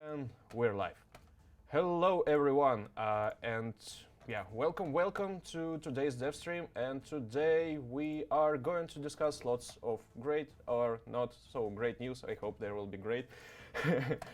And we're live. Hello everyone, and yeah, welcome to today's Devstream. And today we are going to discuss lots of great or not so great news. I hope there will be great,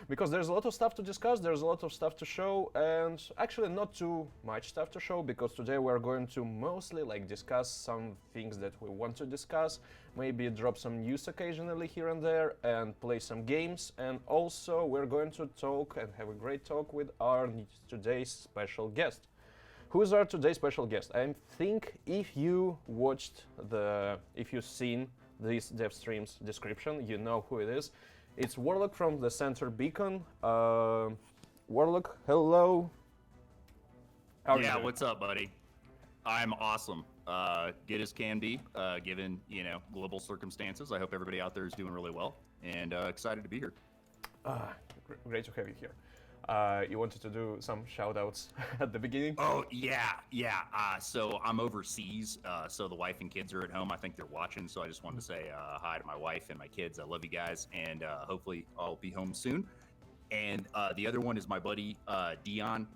because there's a lot of stuff to discuss. There's a lot of stuff to show, and actually not too much stuff to show because today we're going to mostly discuss some things that we want to discuss. Maybe drop some news occasionally here and there, and play some games. And also we're going to talk and have a great talk with our today's special guest. Who is our today's special guest? I think if you if you've seen this dev stream's description, you know who it is. It's Warlock from the Center Beacon. Warlock, hello. How are you doing? What's up, buddy? I'm awesome. Good as can be, given global circumstances. I hope everybody out there is doing really well, and excited to be here. Great to have you here. You wanted to do some shout-outs at the beginning? Oh, yeah. So I'm overseas, so the wife and kids are at home. I think they're watching, so I just wanted to say hi to my wife and my kids. I love you guys, and hopefully I'll be home soon. And the other one is my buddy, Dion.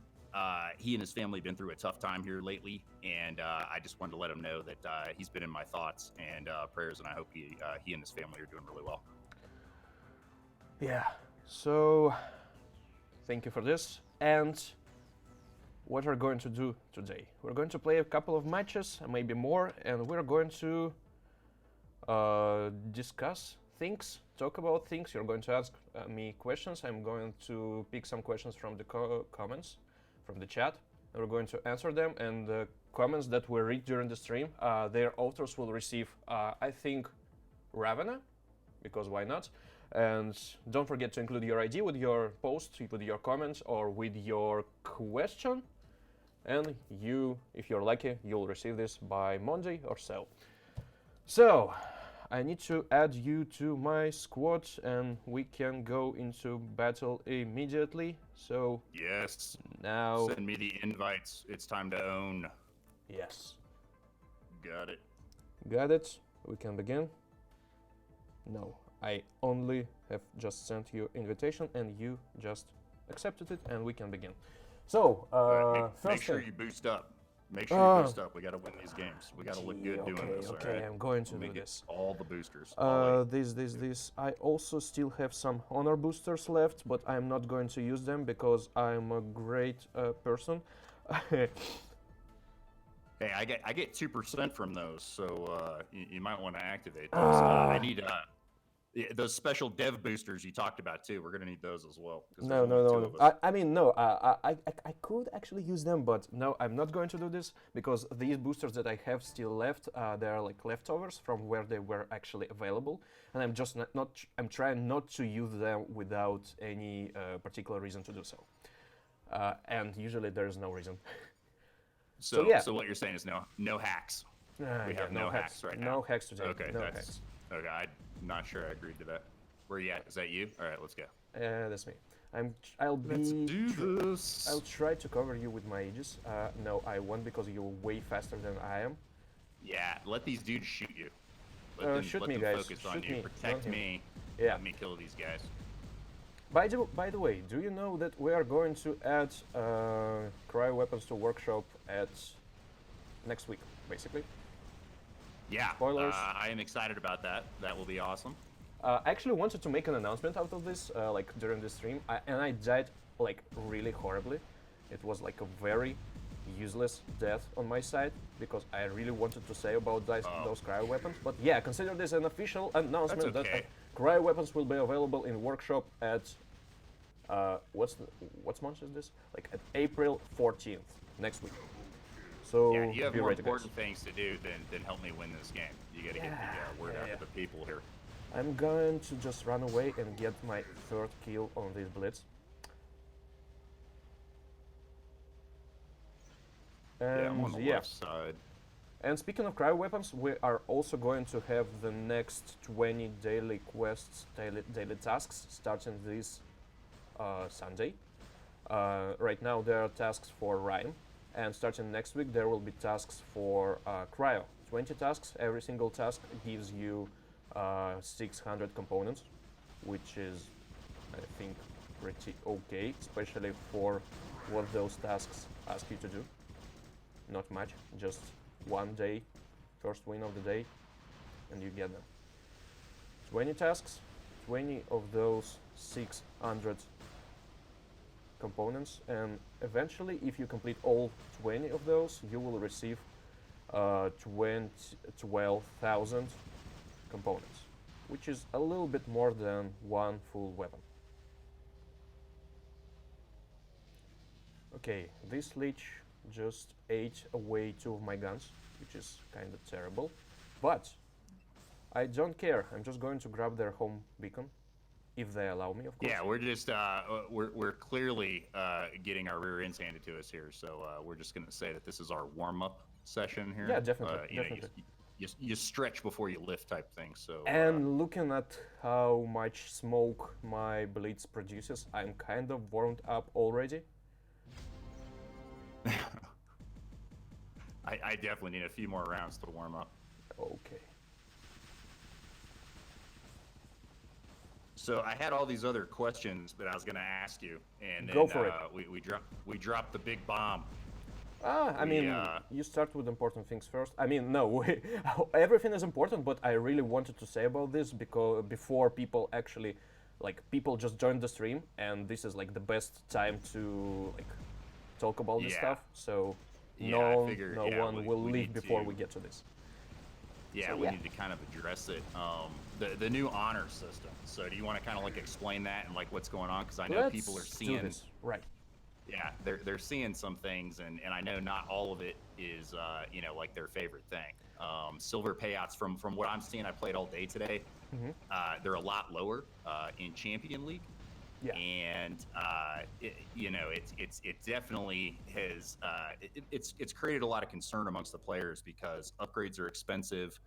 He and his family have been through a tough time here lately, and I just wanted to let him know that he's been in my thoughts and prayers, and I hope he and his family are doing really well. Yeah, so thank you for this. And what we're going to do today, we're going to play a couple of matches, maybe more, and we're going to discuss things, talk about things. You're going to ask me questions. I'm going to pick some questions from the comments, from the chat, and we're going to answer them. And the comments that we read during the stream, their authors will receive, I think, Ravana, because why not? And don't forget to include your ID with your post, with your comments, or with your question. And you, if you're lucky, you'll receive this by Monday or so. So, I need to add you to my squad, and we can go into battle immediately. So, yes. Now, send me the invites. It's time to own. Yes. Got it. Got it. We can begin. No, I only have just sent you invitation, and you just accepted it, and we can begin. So, make sure you boost up. Make sure you boost up. We got to win these games. We got to look good doing this. Okay, right? I'm going to do this. All the boosters. This. I also still have some honor boosters left, but I'm not going to use them because I'm a great person. Hey, I get 2% from those, so you might want to activate those. I need those special dev boosters you talked about too. We're gonna need those as well. No. I could actually use them, but no, I'm not going to do this because these boosters that I have still left, they're like leftovers from where they were actually available, and I'm just I'm trying not to use them without any particular reason to do so. And usually there is no reason. So what you're saying is no hacks. We have no hacks right now. No hacks today. Okay, no hacks. Okay, I'm not sure I agreed to that. Where are you at? Is that you? All right, let's go. That's me. Let's do this. I'll try to cover you with my aegis. No, I won't because you're way faster than I am. Yeah, let these dudes shoot you. Shoot me, guys. Focus on you. Protect me. Yeah. Let me kill these guys. By the way, do you know that we are going to add cryo weapons to workshop at next week, basically? Yeah. Spoilers. I am excited about that. That will be awesome. I actually wanted to make an announcement out of this, during the stream, and I died really horribly. It was a very useless death on my side because I really wanted to say about those cryo weapons. But yeah, consider this an official announcement that cryo weapons will be available in workshop at what month is this? At April 14th, next week. So yeah, you have be more ready, important guys. things to do than help me win this game. You got to get the word out to the people here. I'm going to just run away and get my third kill on this Blitz. And I'm on the left side. And speaking of cryo weapons, we are also going to have the next 20 daily quests, daily tasks, starting this Sunday. Right now there are tasks for Rhyme, and starting next week there will be tasks for cryo. 20 tasks. Every single task gives you 600 components, which is, I think, pretty okay, especially for what those tasks ask you to do. Not much, just one day, first win of the day, and you get them. 20 tasks, 20 of those 600 components, and eventually, if you complete all 20 of those, you will receive 12,000 components, which is a little bit more than one full weapon. Okay, this leech just ate away 2 of my guns, which is kind of terrible, but I don't care. I'm just going to grab their home beacon, if they allow me, of course. Yeah, we're just we're clearly getting our rear ends handed to us here, so we're just going to say that this is our warm up session here. Yeah, definitely, definitely. You stretch before you lift type thing. So and looking at how much smoke my Blitz produces, I'm kind of warmed up already. I definitely need a few more rounds to warm up. Okay. So I had all these other questions that I was going to ask you, and then Go for it. we dropped the big bomb. I mean, you start with important things first. I mean, no, everything is important, but I really wanted to say about this because before people actually, like, people just joined the stream, and this is like the best time to like talk about this stuff. So no one will leave before we get to this. Yeah, so, we need to kind of address it. The new honor system. So do you want to kind of like explain that and like what's going on? Because I know people are seeing. Do this. Right. Yeah, they're seeing some things, and I know not all of it is like their favorite thing. Silver payouts from what I'm seeing, I played all day today. They're a lot lower in Champion League. Yeah. And it definitely has it's created a lot of concern amongst the players because upgrades are expensive.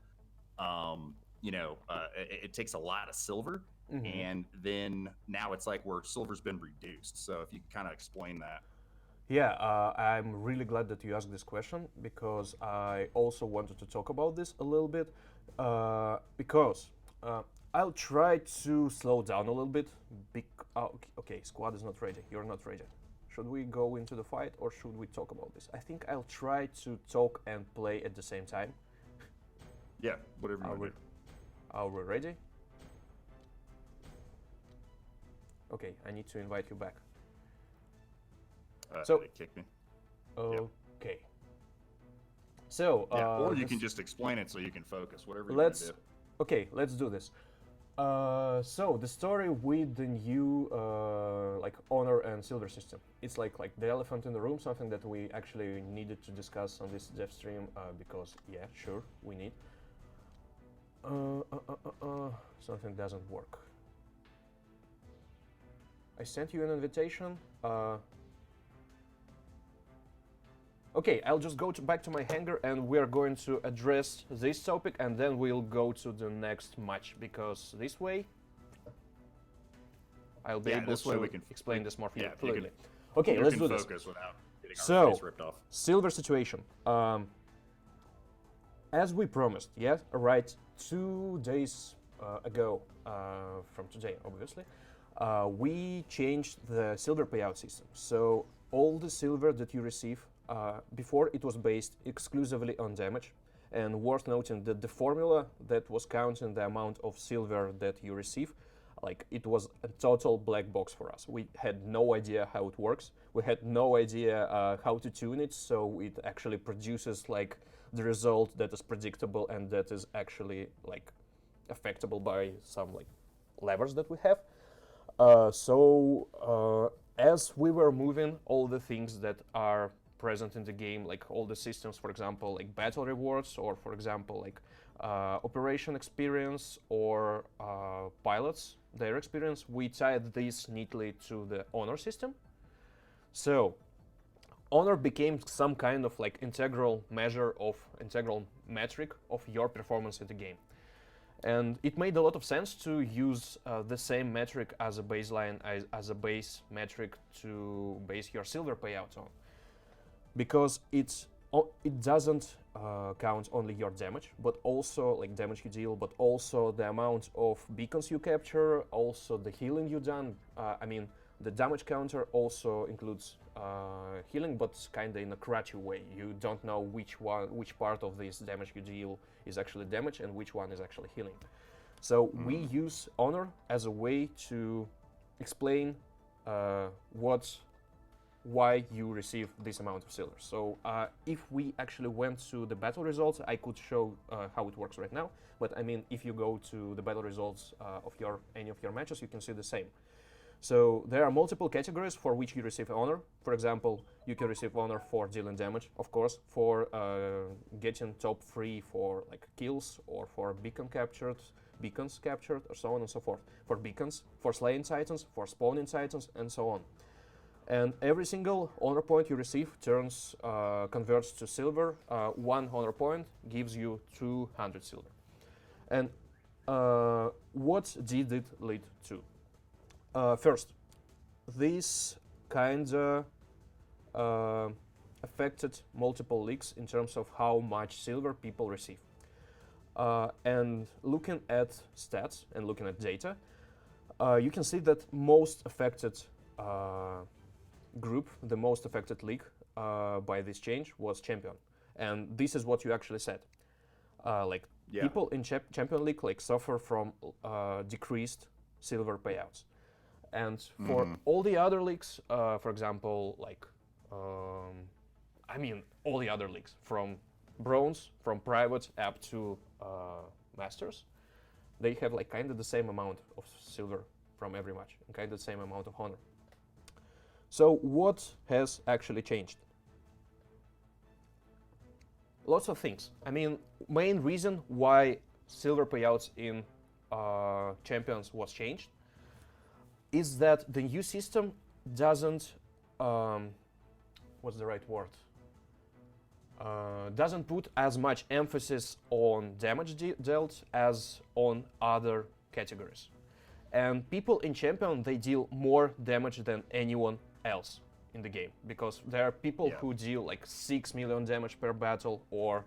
It takes a lot of silver. And then now it's like where silver's been reduced. So if you can kind of explain that. Yeah, I'm really glad that you asked this question because I also wanted to talk about this a little bit because I'll try to slow down a little bit. Okay, squad is not ready. You're not ready. Should we go into the fight or should we talk about this? I think I'll try to talk and play at the same time. Yeah, whatever you want to do. Are we ready? Okay, I need to invite you back. So they kicked me. Okay. Yep. So or you can just explain it so you can focus. Whatever you want to do. Okay, let's do this. So the story with the new like honor and silver system. It's like the elephant in the room, something that we actually needed to discuss on this dev stream because yeah, sure, we need. Something doesn't work. I sent you an invitation. Okay, I'll just go back to my hangar and we're going to address this topic and then we'll go to the next match because this way I'll be able to explain this more clearly. Okay, let's do this. Focus without getting our face ripped off. Silver situation. As we promised, yeah, right, 2 days ago from today, obviously, we changed the silver payout system. So all the silver that you receive before it was based exclusively on damage, and worth noting that the formula that was counting the amount of silver that you receive, like it was a total black box for us. We had no idea how it works. We had no idea how to tune it, so it actually produces like the result that is predictable and that is actually like affectable by some like levers that we have. As we were moving all the things that are present in the game, like all the systems, for example, like battle rewards, or for example, like operation experience or pilots, their experience, we tied this neatly to the honor system. So honor became some kind of like integral metric of your performance in the game. And it made a lot of sense to use the same metric as a baseline, as a base metric to base your silver payout on. Because it doesn't count only your damage, but also like damage you deal, but also the amount of beacons you capture, also the healing you done. I mean, The damage counter also includes healing, but kinda in a crutchy way. You don't know which part of this damage you deal is actually damage and which one is actually healing. So we use honor as a way to explain why you receive this amount of silver. So if we actually went to the battle results, I could show how it works right now. But I mean, if you go to the battle results of any of your matches, you can see the same. So there are multiple categories for which you receive honor. For example, you can receive honor for dealing damage, of course, for getting top 3 for like kills or for beacons captured, or so on and so forth. For beacons, for slaying titans, for spawning titans, and so on. And every single honor point you receive converts to silver. 1 honor point gives you 200 silver. And what did it lead to? First, this kinda affected multiple leagues in terms of how much silver people receive. And looking at stats and looking at data, you can see that most affected group, the most affected league by this change was Champion. And this is what you actually said. People in Champion League suffer from decreased silver payouts. And for all the other leagues, for example, all the other leagues, from bronze, from private up to masters, they have kind of the same amount of silver from every match, and kind of the same amount of honor. So what has actually changed? Lots of things. I mean, main reason why silver payouts in champions was changed is that the new system doesn't, what's the right word? Doesn't put as much emphasis on damage dealt as on other categories. And people in Champion, they deal more damage than anyone else in the game, because there are people who deal 6 million damage per battle, or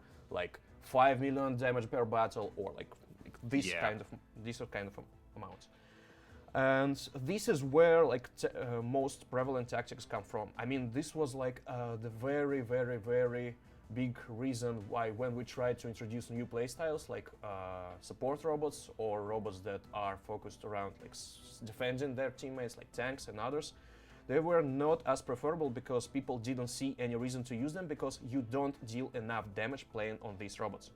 5 million damage per battle, or these kind of amounts. And this is where most prevalent tactics come from. I mean, this was the very, very, very big reason why when we tried to introduce new playstyles support robots, or robots that are focused around defending their teammates, like tanks and others, they were not as preferable because people didn't see any reason to use them, because you don't deal enough damage playing on these robots.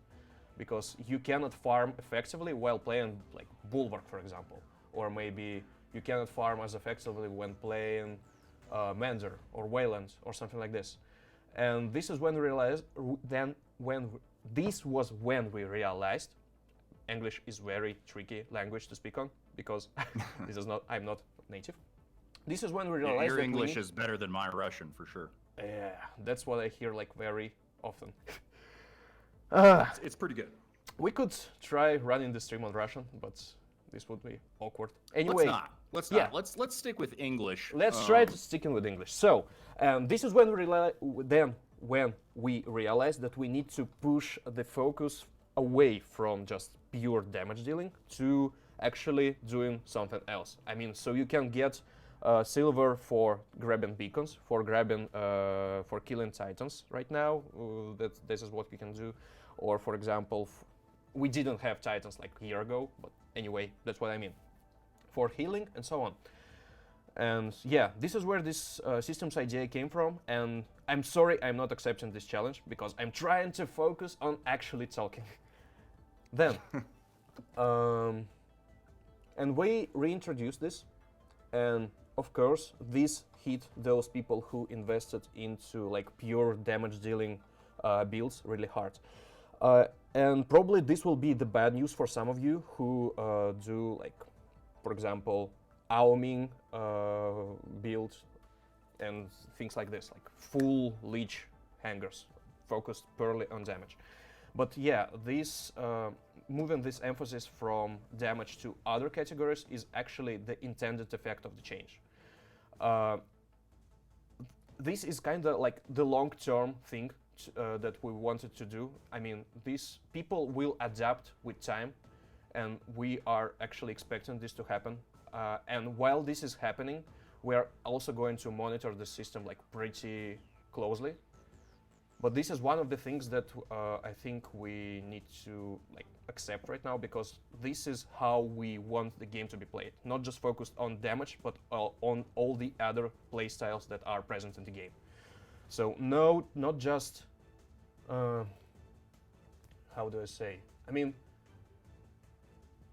Because you cannot farm effectively while playing Bulwark, for example. Or maybe you cannot farm as effectively when playing Mander or Wayland or something like this. And this is when we realized, we realized, English is very tricky language to speak on, because I'm not native. This is when we realized your English is better than my Russian, for sure. Yeah, that's what I hear very often. It's pretty good. We could try running the stream on Russian, but this would be awkward. Anyway, let's not. Let's stick with English. Let's try to sticking with English. So, this is when we realized that we need to push the focus away from just pure damage dealing to actually doing something else. I mean, so you can get silver for grabbing beacons, for killing titans right now. This is what we can do. Or, for example, we didn't have titans a year ago, but anyway, that's what I mean. For healing and so on. And yeah, this is where this systems idea came from, and I'm sorry I'm not accepting this challenge, because I'm trying to focus on actually talking. Then, and we reintroduced this, and of course, this hit those people who invested into pure damage dealing builds really hard. And probably this will be the bad news for some of you who do for example, Aoming build and things like this, full leech hangers, focused purely on damage. But yeah, this moving this emphasis from damage to other categories is actually the intended effect of the change. This is kind of the long-term thing that we wanted to do. I mean, these people will adapt with time, and we are actually expecting this to happen. And while this is happening, we are also going to monitor the system like pretty closely. But this is one of the things that I think we need to like accept right now, because this is how we want the game to be played. Not just focused on damage, but on all the other playstyles that are present in the game. So no, not just how do I say? I mean,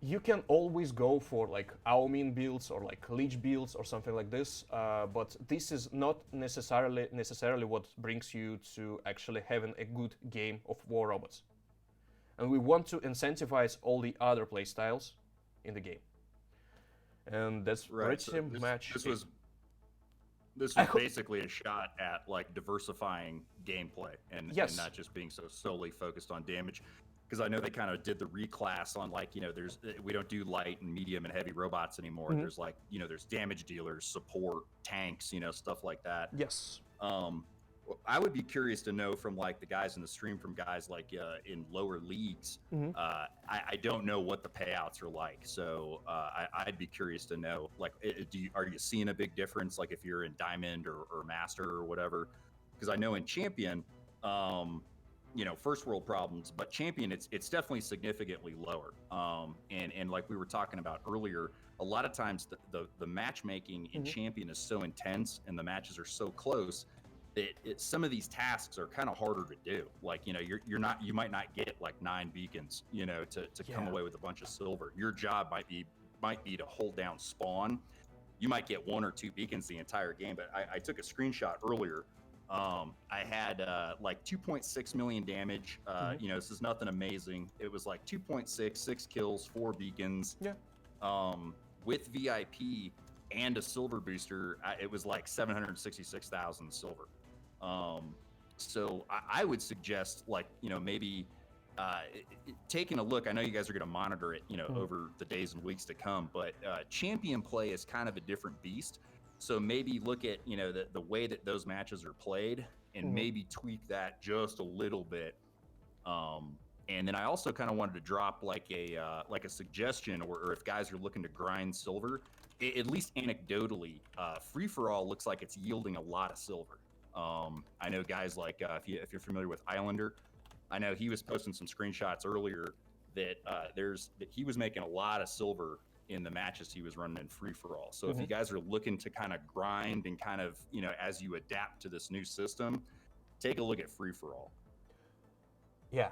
you can always go for like Aomin builds or like Leech builds or something like this, but this is not necessarily what brings you to actually having a good game of War Robots. And we want to incentivize all the other playstyles in the game. And that's Right. pretty So much this it. was this was basically a shot at like diversifying gameplay and Yes. not just being so solely focused on damage. Because I know they kind of did the reclass on like, we don't do light and medium and heavy robots anymore. Mhm. There's like, there's damage dealers, support, tanks, stuff like that. Yes. I would be curious to know from like the guys in the stream, from guys like in lower leagues. Mhm. I don't know what the payouts are like, so I'd be curious to know. Like, are you seeing a big difference? Like if you're in Diamond or Master or whatever? Because I know in Champion, first world problems, but Champion it's definitely significantly lower. And like we were talking about earlier, a lot of times the matchmaking in Mhm. Champion is so intense and the matches are so close. Some of these tasks are kind of harder to do. Like, you might not get like 9 beacons, to come Yeah. away with a bunch of silver. Your job might be to hold down spawn. You might get 1 or 2 beacons the entire game. But I took a screenshot earlier. I had like 2.6 million damage. This is nothing amazing. It was like 2.6, 6 kills, 4 beacons. Yeah. With VIP and a silver booster, it was like 766,000 silver. So I would suggest like, maybe taking a look. I know you guys are going to monitor it, over the days and weeks to come, but champion play is kind of a different beast. So maybe look at, the way that those matches are played and maybe tweak that just a little bit. And then I also kind of wanted to drop like a suggestion, or if guys are looking to grind silver, at least anecdotally, free for all looks like it's yielding a lot of silver. I know guys like if you're familiar with Islander, I know he was posting some screenshots earlier that that he was making a lot of silver in the matches he was running in free for all. So if you guys are looking to kind of grind and kind of as you adapt to this new system, take a look at free for all. Yeah.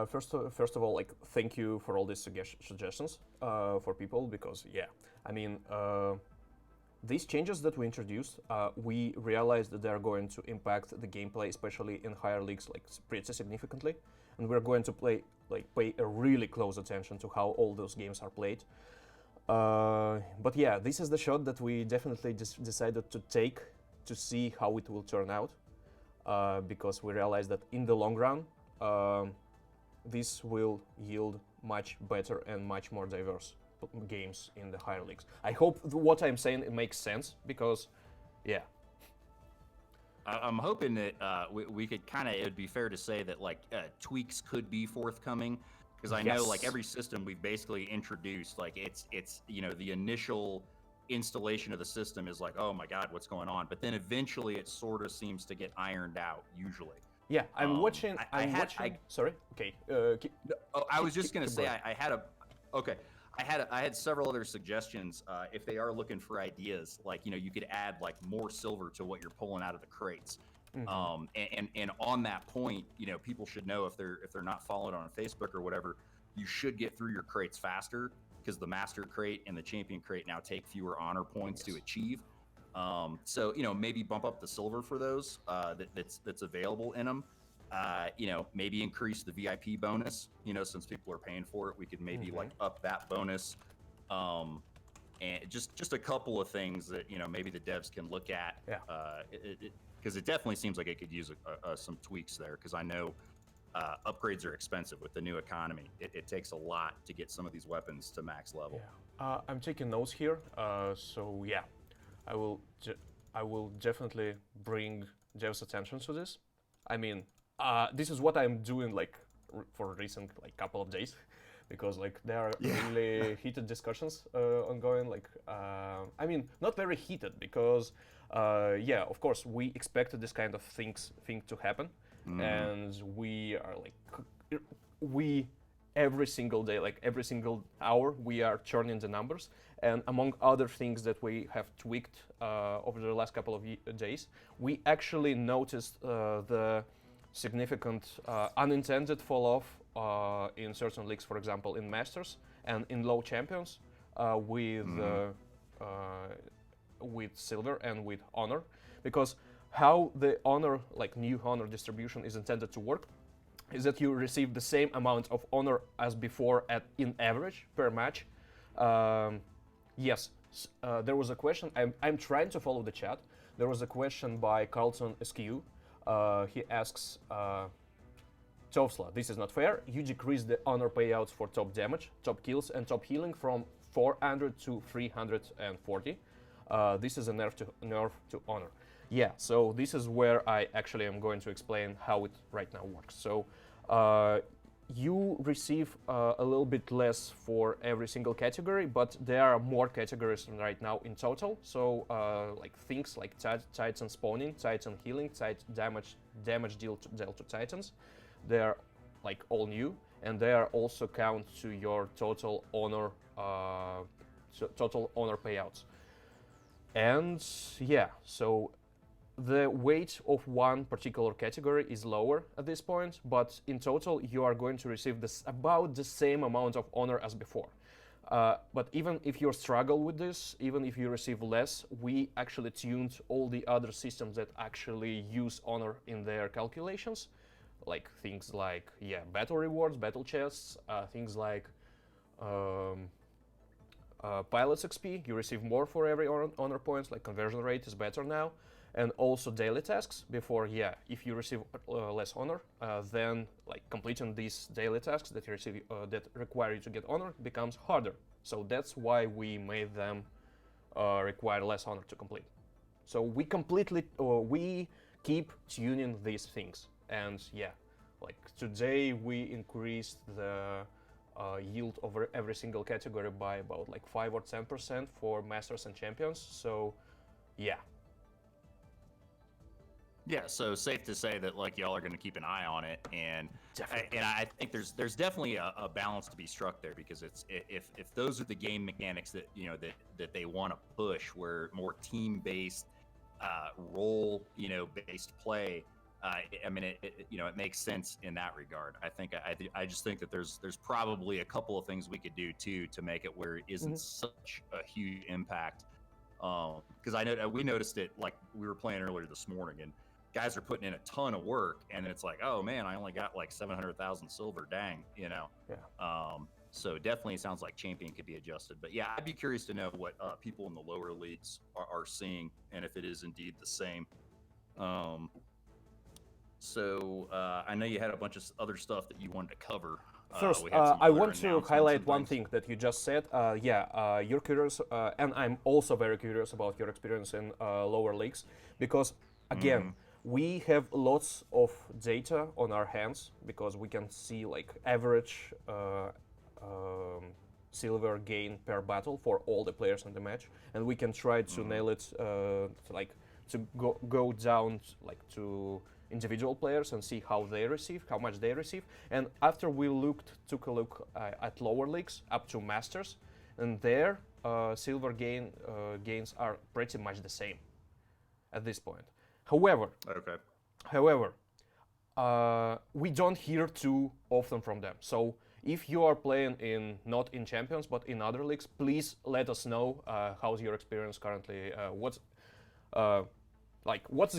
First of all, like, thank you for all these suggestions for people, because I mean, these changes that we introduced, we realized that they are going to impact the gameplay, especially in higher leagues, like pretty significantly, and we're going to pay a really close attention to how all those games are played. But yeah, this is the shot that we definitely decided to take to see how it will turn out, because we realized that in the long run, this will yield much better and much more diverse games in the higher leagues. I hope what I'm saying it makes sense, because, yeah. I'm hoping that we could kind of, it would be fair to say that like tweaks could be forthcoming, because I know like every system we've basically introduced, like it's the initial installation of the system is like, oh my God, what's going on? But then eventually it sort of seems to get ironed out usually. Yeah, I'm watching. Sorry. Okay. I was just gonna say I had several other suggestions. If they are looking for ideas, like you could add like more silver to what you're pulling out of the crates. And on that point, people should know, if they're not following on Facebook or whatever, you should get through your crates faster, because the master crate and the champion crate now take fewer honor points to achieve. So maybe bump up the silver for those that's available in them. Maybe increase the VIP bonus. Since people are paying for it, we could maybe like up that bonus. And just a couple of things that maybe the devs can look at. Because it definitely seems like it could use some tweaks there. Because I know upgrades are expensive with the new economy. It takes a lot to get some of these weapons to max level. Yeah. I'm taking notes here. So yeah. I will definitely bring devs' attention to this. I mean, this is what I'm doing like for recent like couple of days, because like there are Yeah. really heated discussions ongoing. Like I mean, not very heated because yeah, of course we expected this kind of thing to happen, Mm-hmm. and we are like we every single day, like every single hour, we are churning the numbers. And among other things that we have tweaked over the last couple of days, we actually noticed the significant unintended fall off in certain leagues, for example, in Masters and in low champions Mm-hmm. uh, with Silver and with Honor, because how the Honor, like new Honor distribution, is intended to work is that you receive the same amount of honor as before at in average per match. Um, yes, there was a question. I'm trying to follow the chat. There was a question by Carlton SQ. He asks, Tovsla, this is not fair. You decrease the honor payouts for top damage, top kills, and top healing from 400 to 340. This is a nerf to honor. Yeah, so this is where I actually am going to explain how it right now works. So you receive a little bit less for every single category, but there are more categories right now in total. So like things like Titan spawning, Titan healing, Titan damage dealt to Titans, they are like all new, and they are also count to your total honor payouts. And yeah, so the weight of one particular category is lower at this point, but in total you are going to receive about the same amount of honor as before. But even if you struggle with this, even if you receive less, we actually tuned all the other systems that actually use honor in their calculations, like things like battle rewards, battle chests, things like um, pilot's XP. You receive more for every honor points. Like conversion rate is better now, and also daily tasks. Before, if you receive less honor, then like completing these daily tasks that you receive that require you to get honor becomes harder. So that's why we made them require less honor to complete. So we keep tuning these things, and like today we increased the yield over every single category by about like 5 or 10% for masters and champions. So yeah. Yeah, so safe to say that like y'all are going to keep an eye on it, and Definitely. I think there's definitely a balance to be struck there, because it's if those are the game mechanics that that they want to push, where more team based role based play. I mean, it makes sense in that regard. I think I just think that there's probably a couple of things we could do too to make it where it isn't such a huge impact. Because I know we noticed it, like we were playing earlier this morning, and guys are putting in a ton of work, and then it's like, oh man, I only got like 700,000 silver. Dang, Yeah. So definitely it sounds like champion could be adjusted. But yeah, I'd be curious to know what people in the lower leagues are seeing, and if it is indeed the same. So I know you had a bunch of other stuff that you wanted to cover. First, We had some I other want to announcements highlight and one things. thing that you just said. You're curious, and I'm also very curious about your experience in lower leagues, because again, Mhm. we have lots of data on our hands because we can see like average silver gain per battle for all the players in the match, and we can try to nail it, to go down like to individual players and see how much they receive. And after we took a look at lower leagues up to masters, and their silver gains are pretty much the same at this point. However, Okay. However, we don't hear too often from them. So if you are playing not in champions but in other leagues, please let us know how's your experience currently. What's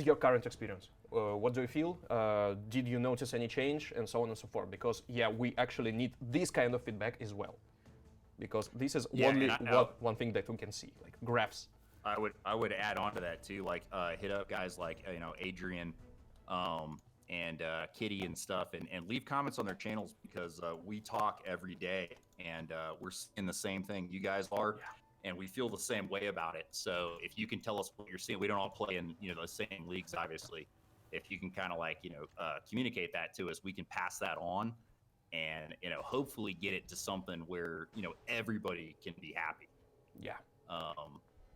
your current experience? What do you feel? Did you notice any change, and so on and so forth? Because we actually need this kind of feedback as well, because this is Yeah, only and I, one thing that we can see, like graphs. I would add on to that too, like hit up guys like Adrian, and Kitty and stuff, and leave comments on their channels, because we talk every day, and we're seeing the same thing you guys are, and we feel the same way about it. So if you can tell us what you're seeing, we don't all play in the same leagues, obviously. If you can kind of like communicate that to us, we can pass that on, and hopefully get it to something where everybody can be happy. Yeah.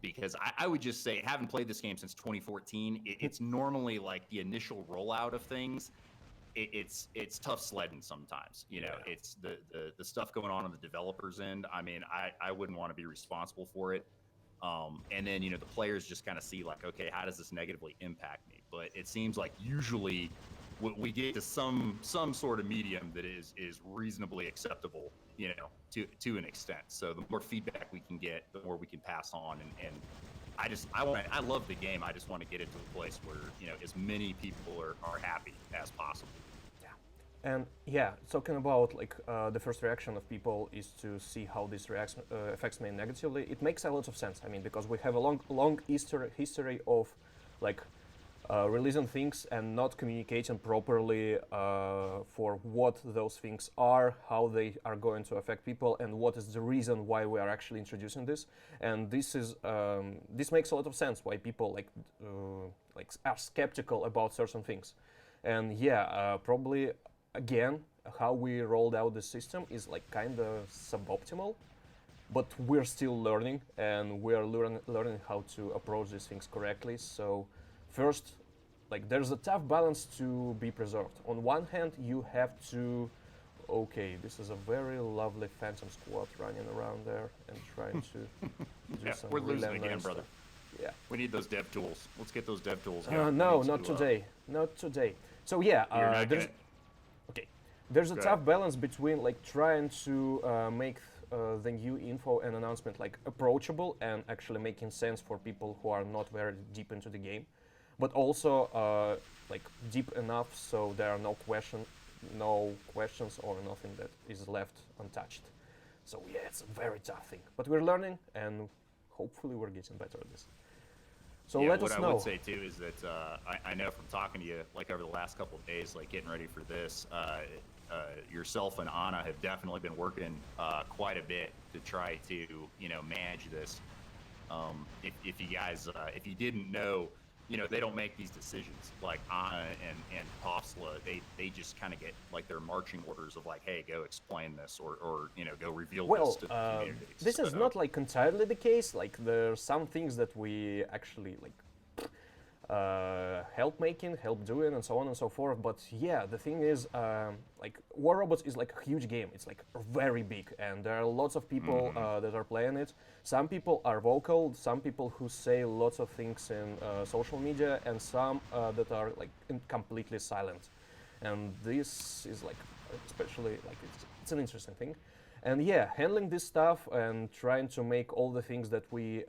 Because I would just say, having played this game since 2014, it's normally like the initial rollout of things. It's tough sledding sometimes. It's the stuff going on the developers end. I mean, I wouldn't want to be responsible for it. And then the players just kind of see like, okay, how does this negatively impact me? But it seems like usually we get to some sort of medium that is reasonably acceptable, to an extent. So the more feedback we can get, the more we can pass on. And I love the game. I just want to get it to a place where as many people are happy as possible. And yeah, talking about like the first reaction of people is to see how this affects me negatively. It makes a lot of sense. I mean, because we have a long history of like releasing things and not communicating properly for what those things are, how they are going to affect people, and what is the reason why we are actually introducing this. And this makes a lot of sense why people are skeptical about certain things. And yeah, probably again, how we rolled out the system is like kind of suboptimal, but we're still learning, and we are learning how to approach these things correctly. So first, like there's a tough balance to be preserved. On one hand, you have to, okay, this is a very lovely Phantom Squad running around there and trying to do some. We're losing again, brother. Yeah, we need those dev tools. Let's get those dev tools. No, not today. Not today. So yeah, there's a tough balance between like trying to make the new info and announcement like approachable and actually making sense for people who are not very deep into the game, but also like deep enough so there are no questions or nothing that is left untouched. So yeah, it's a very tough thing, but we're learning and hopefully we're getting better at this. So let us know. What I would say too is that I know from talking to you like over the last couple of days, like getting ready for this, yourself and Anna have definitely been working quite a bit to try to manage this. If you guys if you didn't know, they don't make these decisions. Like Anna and Tofsla, they just kind of get like their marching orders of like, hey, go explain this or go reveal this to the community. This is not like entirely the case. Like there are some things that we actually like help making, help doing, and so on and so forth. But yeah, the thing is, like War Robots is like a huge game. It's like very big, and there are lots of people that are playing it. Some people are vocal, some people who say lots of things in social media, and some that are like completely silent. And this is like, especially like it's an interesting thing. And yeah, handling this stuff and trying to make all the things that we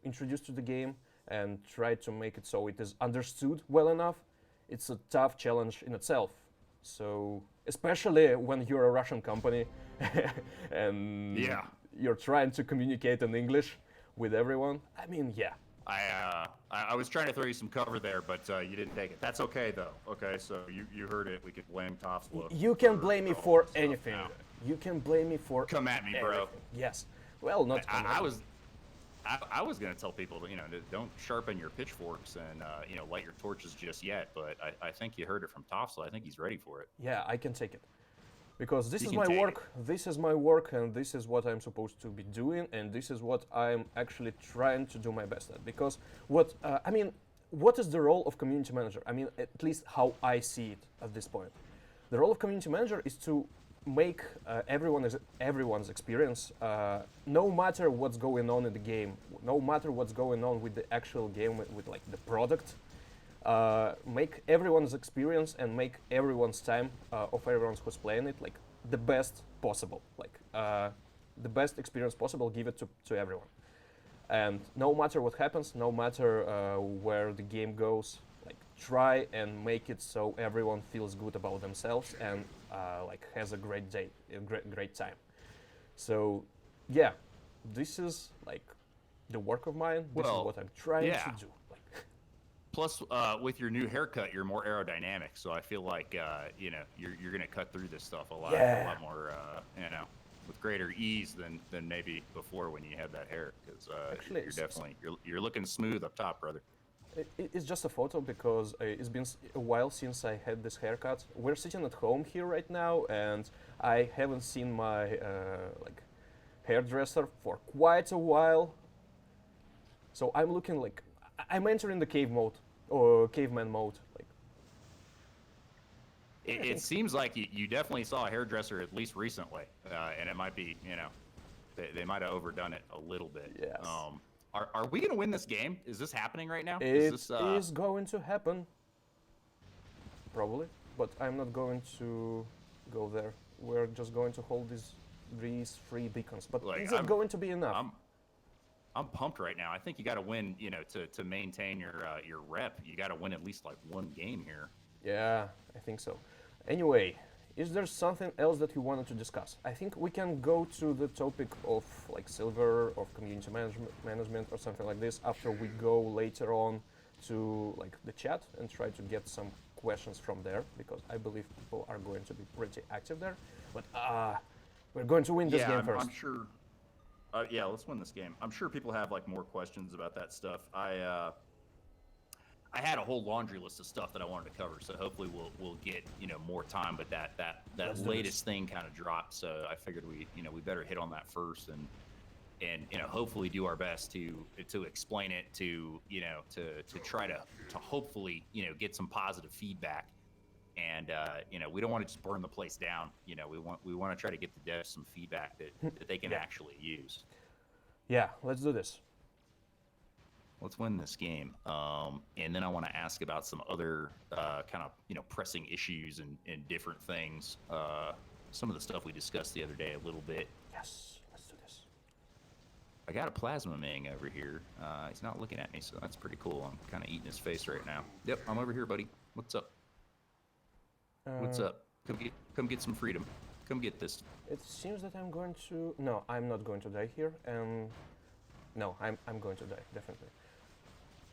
introduce to the game and try to make it so it is understood well enough, it's a tough challenge in itself. So especially when you're a Russian company and you're trying to communicate in English with everyone. I mean, yeah. I was trying to throw you some cover there, but you didn't take it. That's okay though. Okay, so you heard it. We could blame Tofsla. You can blame me for anything. You can blame me for come at me, everything. Bro. Yes. Well, not. I was going to tell people, don't sharpen your pitchforks and, light your torches just yet. But I think you heard it from Tofsla. I think he's ready for it. Yeah, I can take it. Because this is my work. This is my work, and this is what I'm supposed to be doing, and this is what I'm actually trying to do my best at. Because what is the role of community manager? I mean, at least how I see it at this point. The role of community manager is to make everyone's experience, no matter what's going on in the game, no matter what's going on with the actual game, with like the product, make everyone's experience and make everyone's time of everyone who's playing it like the best possible, like the best experience possible. Give it to everyone, and no matter what happens, no matter where the game goes, like try and make it so everyone feels good about themselves and like has a great day, a great time. So yeah, this is like the work of mine. This is what I'm trying to do. Plus, with your new haircut, you're more aerodynamic. So I feel like you're gonna cut through this stuff a lot more, with greater ease than maybe before when you had that hair. Because you're definitely you're looking smooth up top, brother. It's just a photo because it's been a while since I had this haircut. We're sitting at home here right now, and I haven't seen my like hairdresser for quite a while. So I'm looking like I'm entering the cave mode or caveman mode. Like It seems like you definitely saw a hairdresser at least recently, and it might be, they might have overdone it a little bit. Yes. Are we gonna win this game? Is this happening right now? It Is is going to happen, probably, but I'm not going to go there. We're just going to hold these three beacons. But Like, is it going to be enough? I'm pumped right now. I think you got to win, to maintain your rep. You got to win at least like one game here. Yeah, I think so. Anyway, is there something else that you wanted to discuss? I think we can go to the topic of like silver, of community management or something like this after we go later on to like the chat and try to get some questions from there, because I believe people are going to be pretty active there. But we're going to win this game first. I'm sure. Yeah, let's win this game. I'm sure people have like more questions about that stuff. I had a whole laundry list of stuff that I wanted to cover, so hopefully we'll get more time. But that latest thing kind of dropped, so I figured we better hit on that first and hopefully do our best to explain it to try to hopefully get some positive feedback. And we don't want to just burn the place down. We want to try to get the devs some feedback that they can actually use. Yeah, let's do this. Let's win this game. And then I want to ask about some other kind of pressing issues and different things. Some of the stuff we discussed the other day a little bit. Yes, let's do this. I got a plasma Ming over here. He's not looking at me, so that's pretty cool. I'm kind of eating his face right now. Yep, I'm over here, buddy. What's up? What's up? Come get some freedom. Come get this. It seems that I'm going to... No, I'm not going to die here. No, I'm going to die, definitely.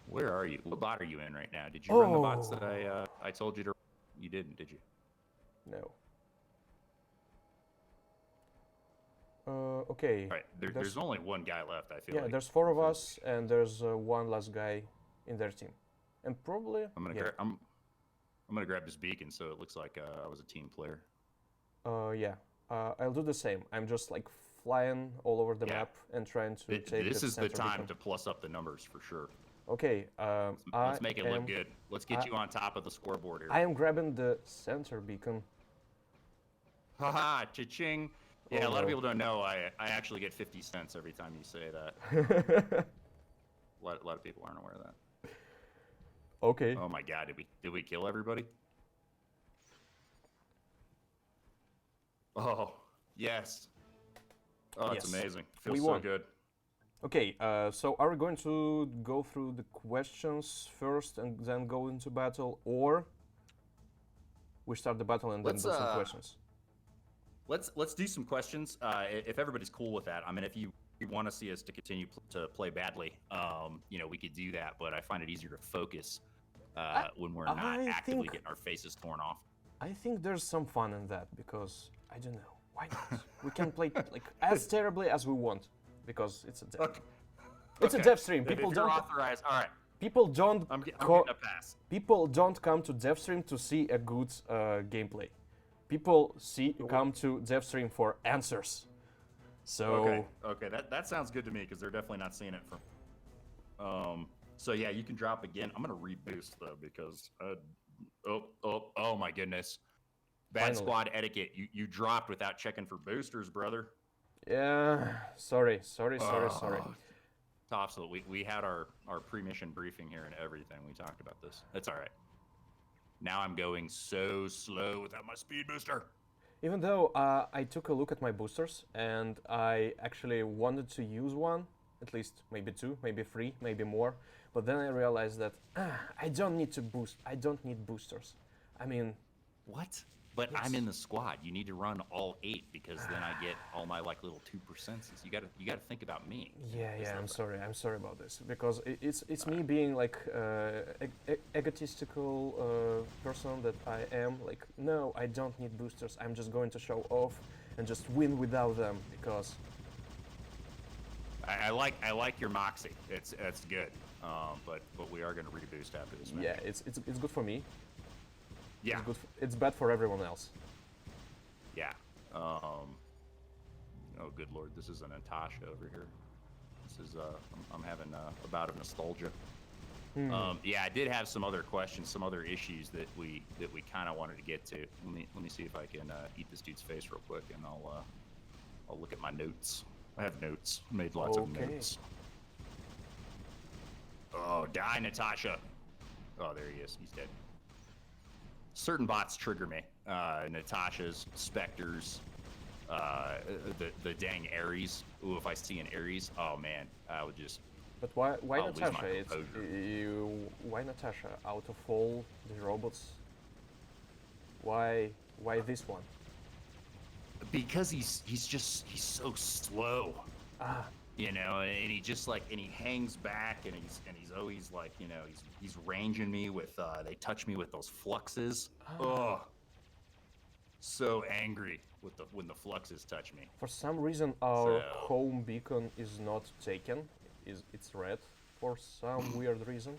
Where are you? What bot are you in right now? Did you run the bots that I told you to? You didn't, did you? No. Okay. All right. There's only one guy left. I feel like. Yeah, there's four of us, and there's one last guy in their team, and probably. I'm gonna grab this beacon so it looks like I was a team player. Yeah. I'll do the same. I'm just like flying all over the map and trying to take This is the time beacon. to plus up the numbers for sure. Okay. Let's make it look good. Let's get you on top of the scoreboard here. I am grabbing the center beacon. Haha, cha-ching. Yeah, a lot of people don't know I actually get 50 cents every time you say that. a lot of people aren't aware of that. Okay. Oh my god, did we kill everybody? Oh, yes. Oh, it's amazing. Feels we so won. good. Okay, so are we going to go through the questions first and then go into battle, or we start the battle and then do some questions? Let's do some questions. If everybody's cool with that, I mean, if you want to see us to continue to play badly, we could do that. But I find it easier to focus when we're not actively getting our faces torn off. I think there's some fun in that because I don't know why not. We can play like as terribly as we want because it's a dev. Okay. It's a dev stream. If People you're don't. authorized. All right. People don't. I'm getting a pass. People don't come to Devstream to see a good gameplay. People come to Devstream for answers. So okay, that sounds good to me because they're definitely not seeing it from. So yeah, you can drop again. I'm gonna reboost though because oh my goodness, bad squad etiquette. You dropped without checking for boosters, brother. Yeah, sorry. Tops. We had our pre-mission briefing here and everything. We talked about this. That's all right. Now I'm going so slow without my speed booster. Even though I took a look at my boosters and I actually wanted to use one, at least maybe two, maybe three, maybe more, but then I realized that I don't need to boost. I don't need boosters. I mean, what? But I'm in the squad. You need to run all 8 because then I get all my like little 2%. You gotta think about me. Yeah. I'm sorry about this because it's me being like egotistical person that I am. Like, no, I don't need boosters. I'm just going to show off and just win without them because I like your moxie. It's good. But we are going to reboost after this match. Yeah, it's good for me. Yeah. It's bad for everyone else. Yeah. Oh, good lord, this is a Natasha over here. This is I'm having a bout of nostalgia. Yeah, I did have some other questions, some other issues that we kind of wanted to get to. Let me see if I can eat this dude's face real quick, and I'll look at my notes. I have notes. Made lots of notes. Oh, die, Natasha. Oh, there he is. He's dead. Certain bots trigger me. Natasha's, Spectres, the dang Aries. Ooh, if I see an Aries, oh man, I would just. But why Natasha? Why Natasha? Out of all the robots, why this one? Because he's so slow. You know, and he just and he hangs back, and he's always he's ranging me with they touch me with those fluxes. Oh, so angry with when the fluxes touch me. For some reason, our home beacon is not taken. It's red for some weird reason.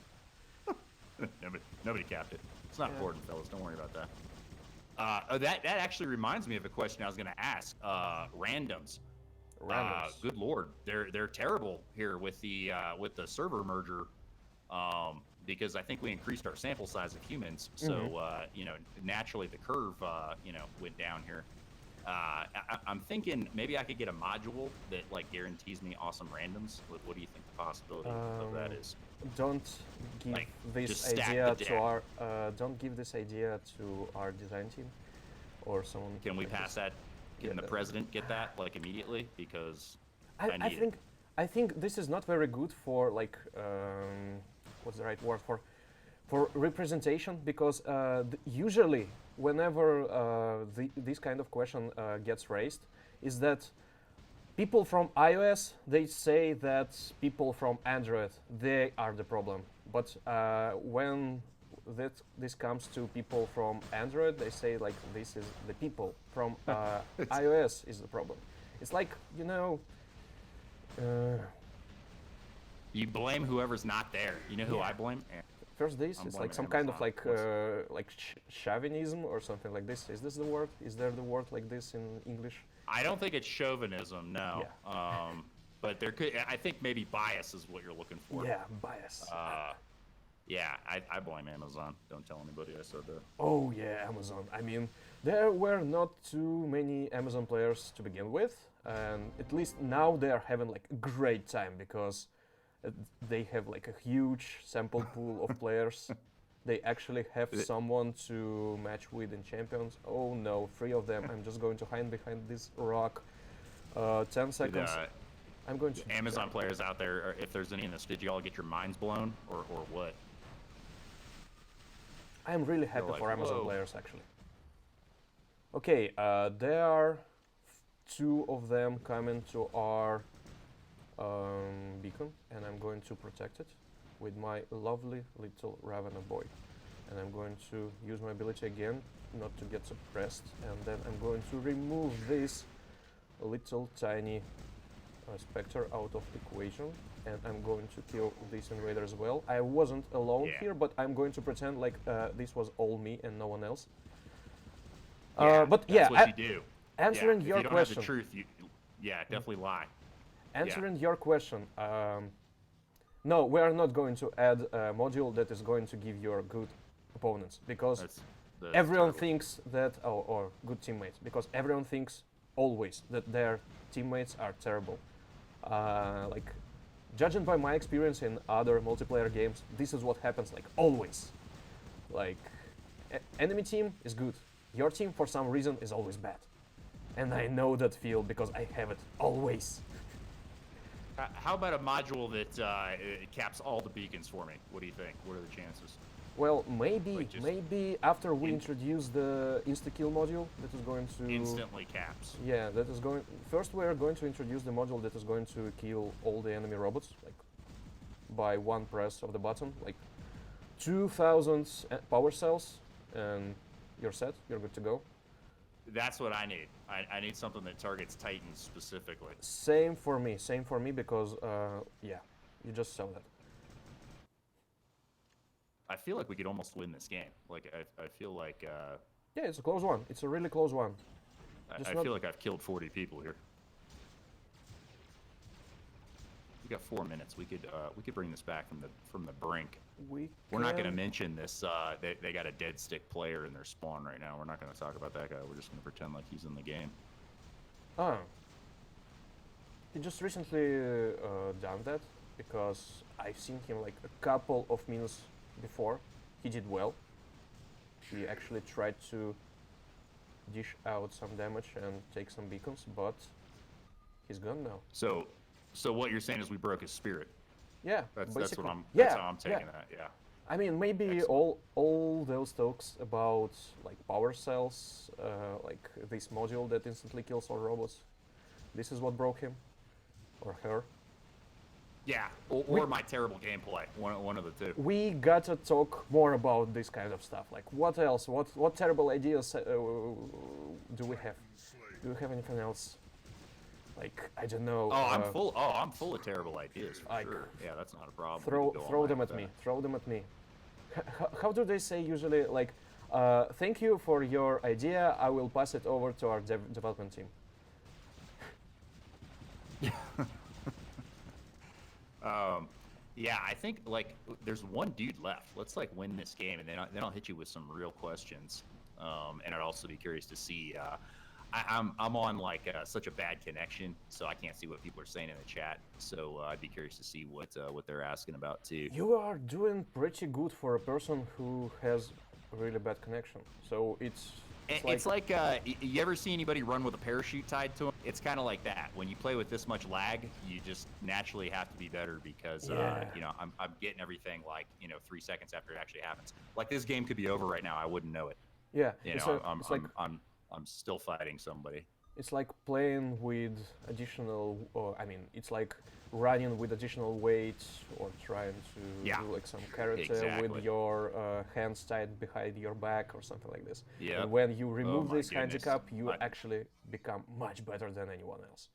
Nobody capped it. It's not important, fellas. Don't worry about that. That actually reminds me of a question I was going to ask. Randoms. Good lord, they're terrible here with the server merger, because I think we increased our sample size of humans. So naturally the curve went down here. I'm thinking maybe I could get a module that guarantees me awesome randoms. What do you think the possibility of that is? Don't give this idea to our don't give this idea to our design team or someone. Can we pass that? Can the president get that immediately? Because I think this is not very good for what's the right word for representation, because usually whenever this kind of question gets raised, is that people from iOS, they say that people from Android, they are the problem. But when this comes to people from Android, they say this is the people from iOS is the problem. It's you blame whoever's not there. You know who I blame? First, this is some kind of chauvinism or something like this. Is this the word? Is there the word like this in English? I don't think it's chauvinism, no. Yeah. But there could. I think maybe bias is what you're looking for. Yeah, bias. Yeah, I blame Amazon. Don't tell anybody I said that. Oh yeah, Amazon. I mean, there were not too many Amazon players to begin with, and at least now they are having a great time because they have a huge sample pool of players. They actually have someone to match with in Champions. Oh no, 3 of them. I'm just going to hide behind this rock. 10 seconds. I'm going to. Amazon players out there, if there's any in this, did you all get your minds blown or what? I'm really happy for Amazon players, actually. Okay, there are 2 of them coming to our beacon, and I'm going to protect it with my lovely little Ravena boy. And I'm going to use my ability again, not to get suppressed, and then I'm going to remove this little tiny Spectre out of equation, and I'm going to kill this invader as well. I wasn't alone here, but I'm going to pretend this was all me and no one else. But that's what you do. Answering your if you don't question. Have the truth, you definitely lie. Answering your question. No, we are not going to add a module that is going to give you good opponents, because that's everyone terrible. thinks that, or good teammates, because everyone thinks always that their teammates are terrible. Judging by my experience in other multiplayer games, this is what happens always. Enemy team is good. Your team, for some reason, is always bad. And I know that feel because I have it always. How about a module that caps all the beacons for me? What do you think? What are the chances? Well, maybe after we introduce the insta-kill module that is going to... Instantly caps. Yeah, that is going... First we are going to introduce the module that is going to kill all the enemy robots, by one press of the button, 2,000 power cells, and you're set, you're good to go. That's what I need. I need something that targets Titans specifically. Same for me, because, yeah, you just saw that. I feel like we could almost win this game. Like I feel like Yeah, it's a close one. It's a really close one. I feel like I've killed 40 people here. We got 4 minutes. We could bring this back from the brink. We're not going to mention this. They got a dead stick player in their spawn right now. We're not going to talk about that guy. We're just going to pretend like he's in the game. Oh. He just recently done that because I've seen him like a couple of minutes before. He did well. He actually tried to dish out some damage and take some beacons, but he's gone now. So what you're saying is we broke his spirit. Yeah, That's basically. what I'm. Yeah, That's how I'm taking yeah. that. Yeah. I mean, maybe Excellent. all those talks about like power cells, like this module that instantly kills all robots. This is what broke him, or her. Yeah. Or my terrible gameplay. One of the two. We gotta talk more about this kind of stuff. Like, what else? What terrible ideas do we have? Do we have anything else? Like, I don't know. Oh, I'm full of terrible ideas for like, sure. Yeah, that's not a problem. Throw them at me. Throw them at me. How do they say usually? Like, thank you for your idea. I will pass it over to our development team. Yeah, I think like there's one dude left. Let's like win this game, and then I'll hit you with some real questions. And I'd also be curious to see. I'm on like such a bad connection, so I can't see what people are saying in the chat. So I'd be curious to see what they're asking about too. You are doing pretty good for a person who has a really bad connection. So It's like you ever see anybody run with a parachute tied to them? It's kind of like that. When you play with this much lag, you just naturally have to be better because you know I'm getting everything like 3 seconds after it actually happens. Like this game could be over right now, I wouldn't know it. Yeah, I'm still fighting somebody. it's like playing with additional. I mean, it's like running with additional weight or trying to do like some karate with your hands tied behind your back or something like this. Yeah. And when you remove this goodness. handicap, you actually become much better than anyone else.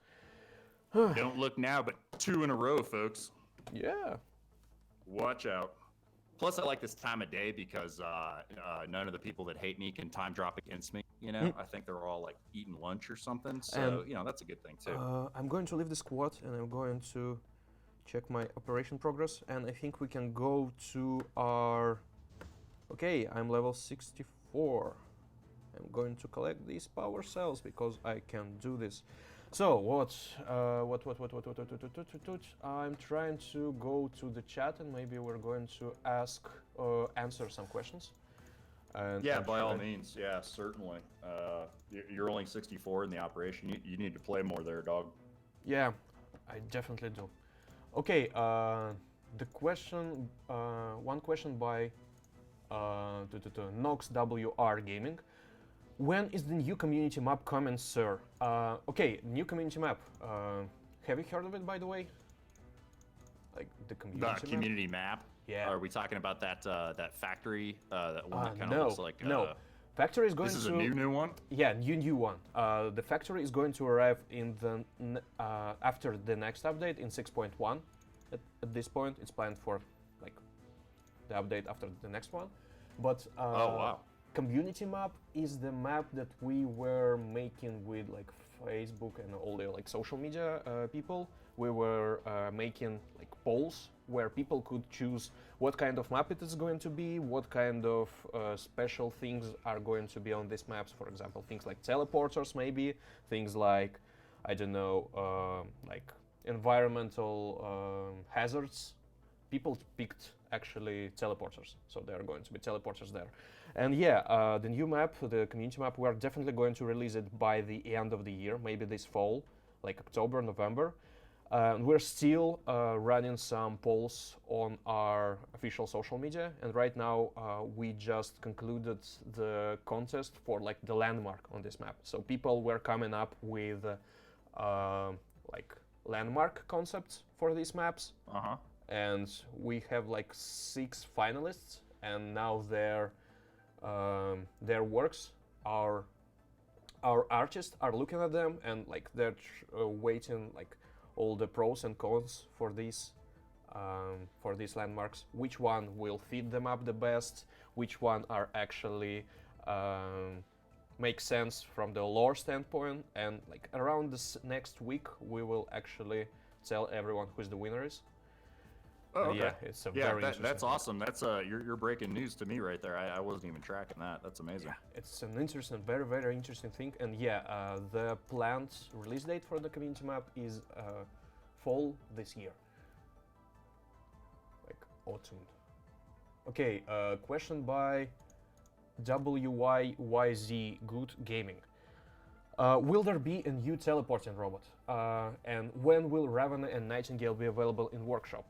Don't look now, but 2 in a row, folks. Yeah. Watch out. Plus, I like this time of day because none of the people that hate me can time drop against me. I think they're all like eating lunch or something. So, that's a good thing too. I'm going to leave the squad and I'm going to check my operation progress. And I think we can go to our... Okay, I'm level 64. I'm going to collect these power cells because I can do this. So I'm trying to go to the chat and maybe we're going to answer some questions. And yeah, by all means. Yeah, certainly. You're only 64 in the operation. You need to play more there, dog. Yeah, I definitely do. Okay, the question, one question by Nox WR Gaming. When is the new community map coming, sir? Okay, new community map. Have you heard of it, by the way? Like the community map? Yeah. Are we talking about that that factory? That one that kind of looks like. No. Factory is going to. This is a new one. Yeah, new one. The factory is going to arrive in the after the next update in 6.1. At this point, it's planned for like the update after the next one. But oh wow. Community map is the map that we were making with like Facebook and all the like social media people. We were making like polls where people could choose what kind of map it is going to be, what kind of special things are going to be on these maps. For example, things like teleporters, maybe things like I don't know, like environmental hazards. People picked actually teleporters, so there are going to be teleporters there. And yeah, the new map, the community map, we are definitely going to release it by the end of the year, maybe this fall, like October, November. We're still running some polls on our official social media, and right now we just concluded the contest for like the landmark on this map. So people were coming up with like landmark concepts for these maps. And we have like 6 finalists, and now their works are our artists are looking at them, and like they're waiting like all the pros and cons for these for these landmarks, which one will feed them up the best, which one are actually make sense from the lore standpoint, and like around this next week we will actually tell everyone who's the winner is. Oh, okay. Yeah, it's a very interesting that's thing. awesome. That's you're breaking news to me right there. I wasn't even tracking that. That's amazing. Yeah, it's an interesting, very, very interesting thing. And yeah, the planned release date for the community map is fall this year. Like autumn. Okay, question by WYYZ Good Gaming. Will there be a new teleporting robot? And when will Ravana and Nightingale be available in workshop?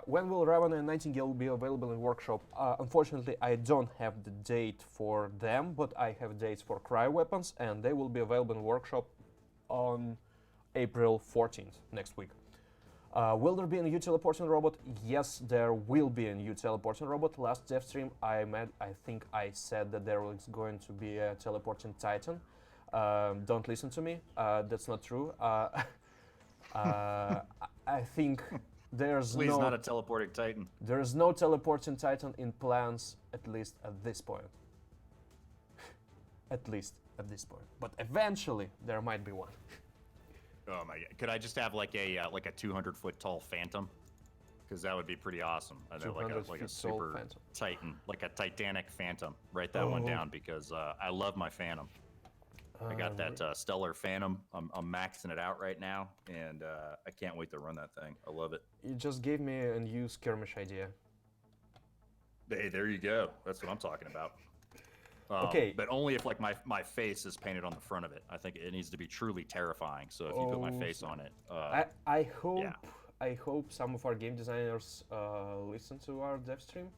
When will Ravana and Nightingale be available in workshop? Unfortunately, I don't have the date for them, but I have dates for cryo weapons, and they will be available in workshop on April 14th, next week. Will there be a new teleporting robot? Yes, there will be a new teleporting robot. Last Devstream, I think I said that there was going to be a teleporting Titan. Don't listen to me. That's not true. I think there's Please, not a teleporting Titan. There's no teleporting Titan in plans, at least at this point. At least at this point. But eventually, there might be one. Oh my god! Could I just have like a 200-foot tall Phantom? Because that would be pretty awesome. Like a super Phantom. Titan, like a Titanic Phantom. Write that one down because I love my Phantom. I got that Stellar Phantom. I'm maxing it out right now, and I can't wait to run that thing. I love it. You just gave me a new skirmish idea. Hey, there you go. That's what I'm talking about. Okay. But only if like my face is painted on the front of it. I think it needs to be truly terrifying. So if you put my face on it, I hope some of our game designers listen to our dev stream,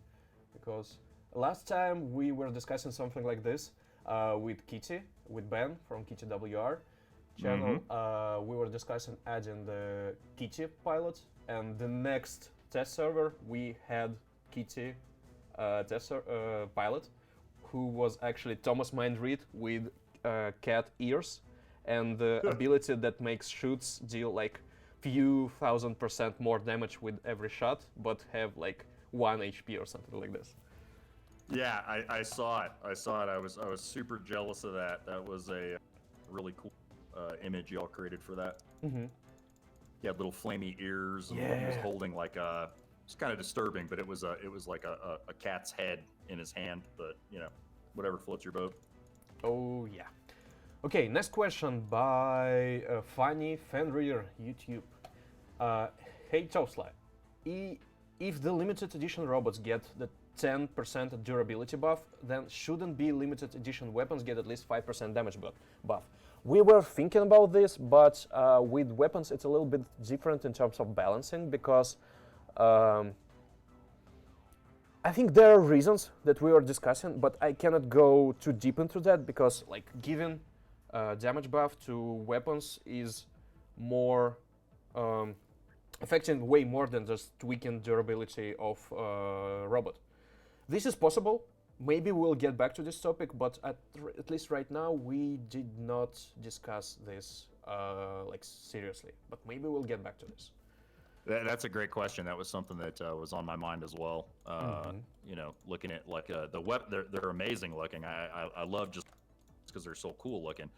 because last time we were discussing something like this with Kitty, with Ben from Kitty WR channel. We were discussing adding the Kitty pilot, and the next test server we had Kitty pilot, who was actually Thomas Mind Read with cat ears and the ability that makes shoots deal like few 1000% more damage with every shot, but have like 1 HP or something like this. Yeah, I saw it. I was super jealous of that. That was a really cool image y'all created for that. Mm-hmm. He had little flamey ears, and Yeah. he was holding like a. It's kind of disturbing, but it was like a cat's head in his hand. But you know, whatever floats your boat. Oh yeah. Okay, next question by Funny Fanreader YouTube. Hey Tosla, if the limited edition robots get the 10% durability buff, then shouldn't be limited edition weapons get at least 5% damage buff? We were thinking about this, but with weapons it's a little bit different in terms of balancing, because I think there are reasons that we are discussing, but I cannot go too deep into that, because like giving damage buff to weapons is more affecting way more than just tweaking durability of robot. This is possible. Maybe we'll get back to this topic, but at least right now we did not discuss this like seriously. But maybe we'll get back to this. That's a great question. That was something that was on my mind as well. You know, looking at like they're amazing looking. I love just because they're so cool looking.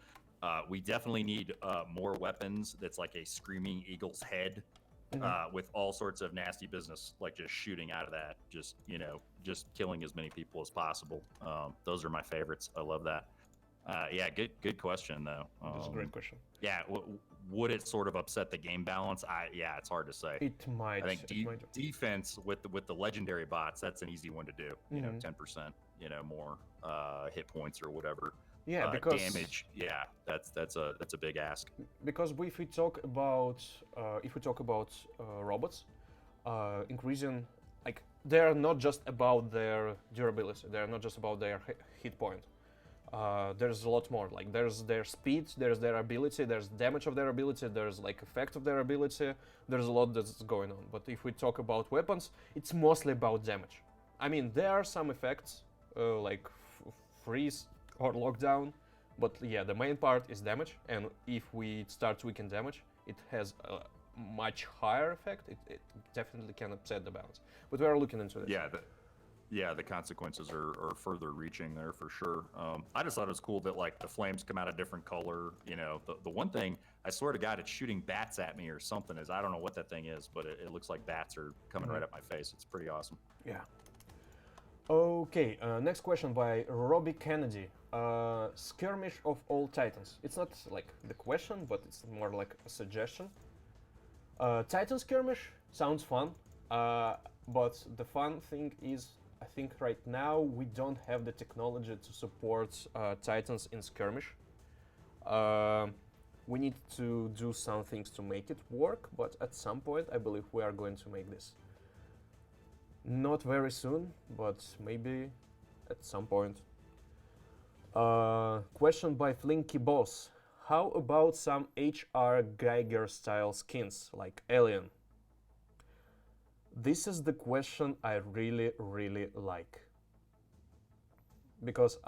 We definitely need more weapons that's like a screaming eagle's head. With all sorts of nasty business, like just shooting out of that, just just killing as many people as possible. Those are my favorites. I love that. Yeah, good question though. That's a great question. Yeah, would it sort of upset the game balance? Yeah, it's hard to say. It might. I think defense with the legendary bots, that's an easy one to do. You know, 10%, more hit points or whatever. Yeah, because damage. Yeah, that's a big ask. Because if we talk about robots, increasing, like, they are not just about their durability. They are not just about their hit point. There's a lot more. Like there's their speed, there's their ability, there's damage of their ability, there's like effect of their ability. There's a lot that's going on. But if we talk about weapons, it's mostly about damage. I mean, there are some effects like freeze or lockdown, but yeah, the main part is damage. And if we start tweaking damage, it has much higher effect, it definitely can upset the balance. But we are looking into this. The consequences are further reaching there for sure. I just thought it was cool that like the flames come out a different color. You know, the one thing, I swear to God, it's shooting bats at me or something. I don't know what that thing is, but it looks like bats are coming right at my face. It's pretty awesome. Yeah. Okay, next question by Robbie Kennedy. Skirmish of all titans. It's not like the question, but it's more like a suggestion. Titan skirmish sounds fun, but the fun thing is, I think right now we don't have the technology to support titans in skirmish. We need to do some things to make it work, but at some point I believe we are going to make this. Not very soon, but maybe at some point. Question by Flinky Boss. How about some H.R. Geiger style skins like Alien? This is the question I really, really like. Because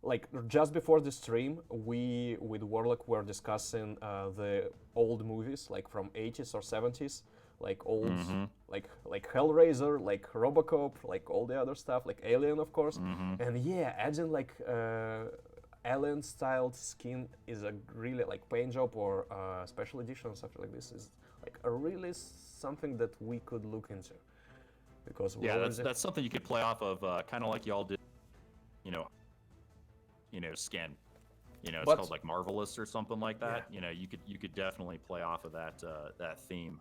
like just before the stream, we with Warlock were discussing the old movies, like from 80s or 70s, like old, like Hellraiser, like RoboCop, like all the other stuff, like Alien, of course. And yeah, adding like Alien-styled skin is a really like paint job or special edition or something like this is like a really something that we could look into. Because that's something you could play off of, kind of like y'all did, you know, skin. You know, it's called like Marvelous or something like that. Yeah. You know, you could definitely play off of that theme.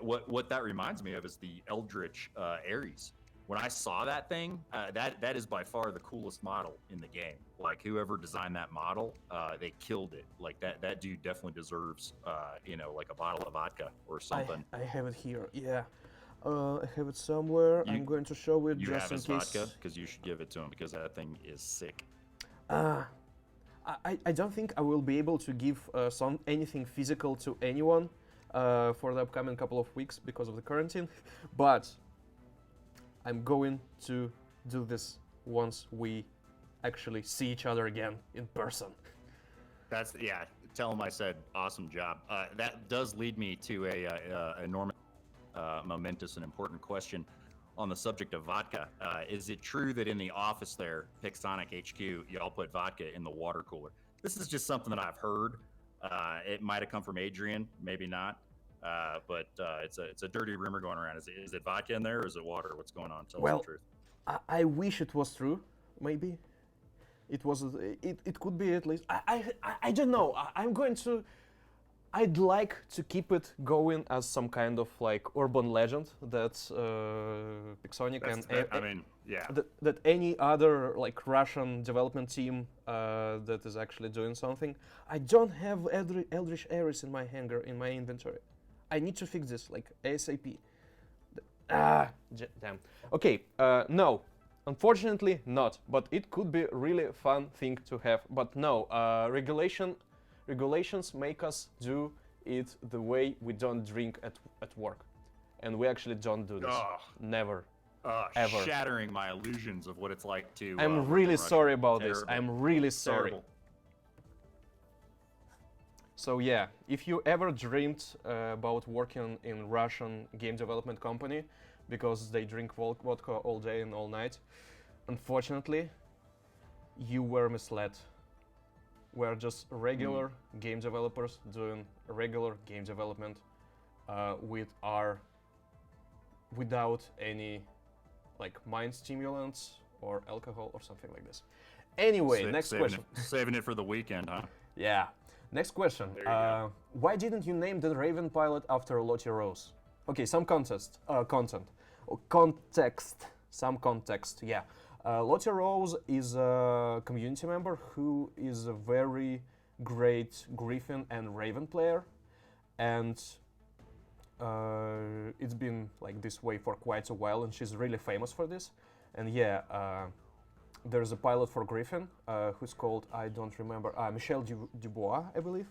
What that reminds me of is the Eldritch Aries. When I saw that thing, that is by far the coolest model in the game. Like whoever designed that model, they killed it. Like that dude definitely deserves, like a bottle of vodka or something. I have it here. Yeah, I have it somewhere. I'm going to show it you just have in his case. vodka because you should give it to him because that thing is sick. I don't think I will be able to give anything physical to anyone for the upcoming couple of weeks because of the quarantine, but I'm going to do this once we actually see each other again in person. Tell him I said awesome job. That does lead me to a enormous, momentous and important question on the subject of vodka. Is it true that in the office there, Pixonic HQ, y'all put vodka in the water cooler? This is just something that I've heard. It might have come from Adrian, maybe not. But it's a dirty rumor going around. Is it vodka in there or is it water? What's going on? Tell us the truth. I wish it was true. Maybe it was. It could be at least. I don't know. I'd like to keep it going as some kind of like urban legend that Pixonic that any other like Russian development team that is actually doing something. I don't have Eldritch Aries in my hangar in my inventory. I need to fix this like ASAP. Damn. Okay, no. Unfortunately not, but it could be a really fun thing to have. But no, regulations make us do it the way we don't drink at work. And we actually don't do this. Never. Ever. Shattering my illusions of what it's like to... I'm really sorry about this. I'm really sorry. Terrible. So yeah, if you ever dreamed about working in Russian game development company because they drink vodka all day and all night, unfortunately, you were misled. We're just regular game developers doing regular game development without any like mind stimulants or alcohol or something like this. Anyway, next question. Saving it for the weekend, huh? Yeah. Next question. Why didn't you name the Raven pilot after Lottie Rose? Okay, some context. Some context, yeah. Lottie Rose is a community member who is a very great Griffin and Raven player, and it's been like this way for quite a while, and she's really famous for this. And yeah, there's a pilot for Griffin who's called, I don't remember, Michelle Dubois, I believe.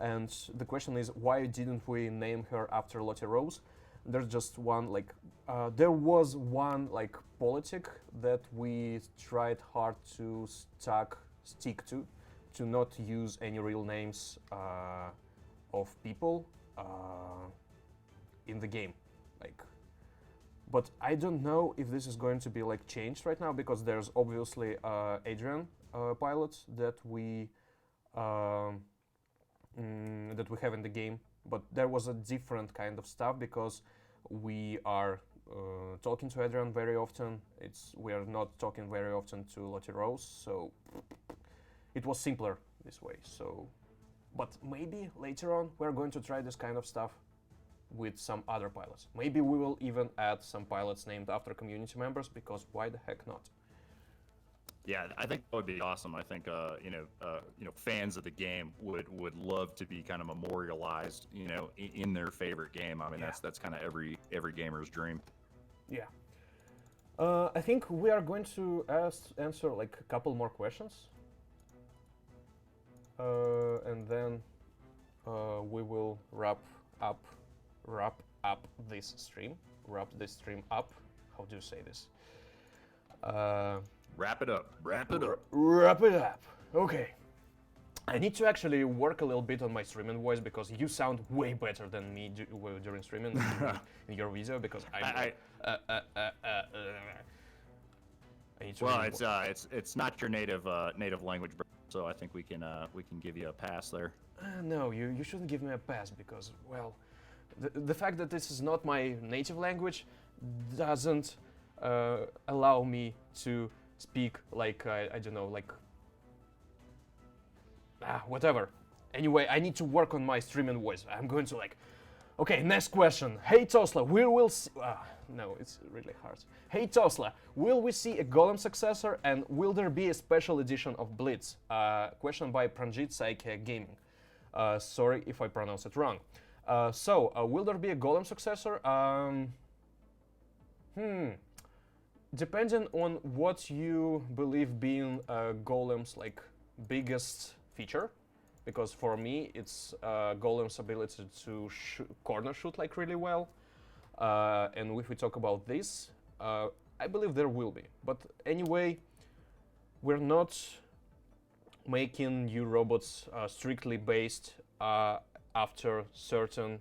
And the question is, why didn't we name her after Lottie Rose? There's just one, like, there was one, like, politic that we tried hard to stick to not use any real names of people in the game, like. But I don't know if this is going to be like changed right now because there's obviously Adrian pilot um, that we have in the game. But there was a different kind of stuff because we are talking to Adrian very often. We are not talking very often to Lottie Rose, so it was simpler this way. So, but maybe later on we're going to try this kind of stuff with some other pilots. Maybe we will even add some pilots named after community members because why the heck not? Yeah, I think that would be awesome. I think fans of the game would love to be kind of memorialized, in their favorite game. I mean, Yeah. that's kind of every gamer's dream. Yeah. I think we are going to answer like a couple more questions. And then we will wrap up this stream. Wrap this stream up. How do you say this? Wrap it up. Wrap it up. Wrap it up. Okay. I need to actually work a little bit on my streaming voice because you sound way better than me during streaming in your video because I need to Well, really it's not your native language, so I think we can give you a pass there. No, you shouldn't give me a pass because, well, the fact that this is not my native language doesn't allow me to speak like, I don't know, like, whatever. Anyway, I need to work on my streaming voice. I'm going to like, okay, next question. Hey Tosla, we will see, no, it's really hard. Hey Tosla, will we see a Golem successor and will there be a special edition of Blitz? Question by Pranjit Saike Gaming. Sorry if I pronounce it wrong. Will there be a Golem successor? Depending on what you believe being Golem's like biggest feature, because for me it's Golem's ability to corner shoot like really well. And if we talk about this, I believe there will be. But anyway, we're not making new robots strictly based after certain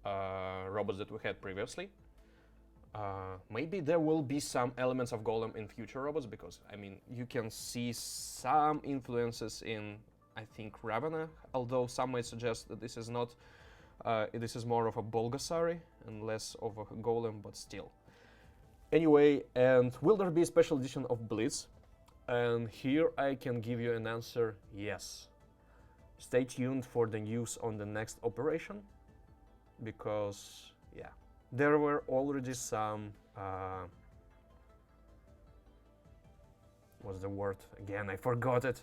robots that we had previously. Maybe there will be some elements of Golem in future robots because, I mean, you can see some influences in, I think, Ravana, although some might suggest that this is not, this is more of a Bolgasari and less of a Golem, but still. Anyway, and will there be a special edition of Blitz? And here I can give you an answer, yes. Stay tuned for the news on the next operation, because, yeah, there were already some, what's the word? Again, I forgot it.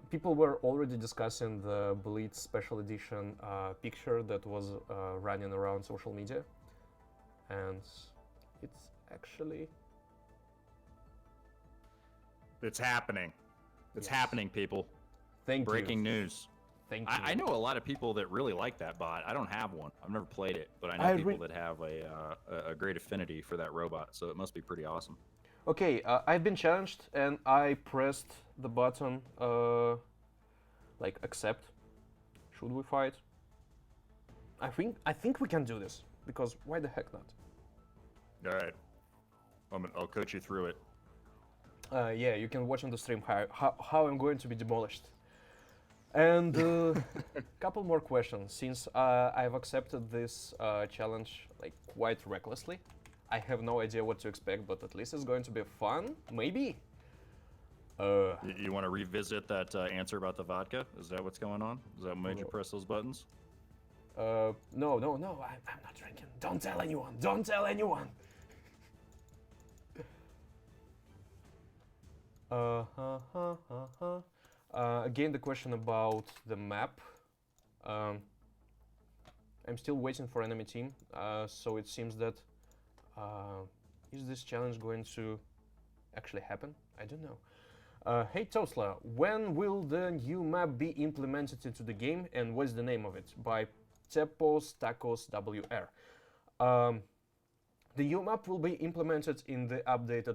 People were already discussing the Blitz special edition picture that was running around social media, and it's actually... It's happening. It's Yes. happening, people. Thank Breaking you. news. Thank you. I know a lot of people that really like that bot. I don't have one. I've never played it, but I know I people that have a great affinity for that robot, so it must be pretty awesome. Okay, I've been challenged and I pressed the button, like accept. Should we fight? I think we can do this because why the heck not? All right. I'll coach you through it. Yeah, you can watch on the stream how I'm going to be demolished. And couple more questions, since I've accepted this challenge like quite recklessly. I have no idea what to expect, but at least it's going to be fun, maybe? You want to revisit that answer about the vodka? Is that what's going on? Is that what made you press those buttons? No, I'm not drinking. Don't tell anyone, don't tell anyone! Again, the question about the map. I'm still waiting for enemy team, so it seems that is this challenge going to actually happen? I don't know. Hey Tosla, when will the new map be implemented into the game and what's the name of it? By Tepos Tacos WR. The new map will be implemented in the update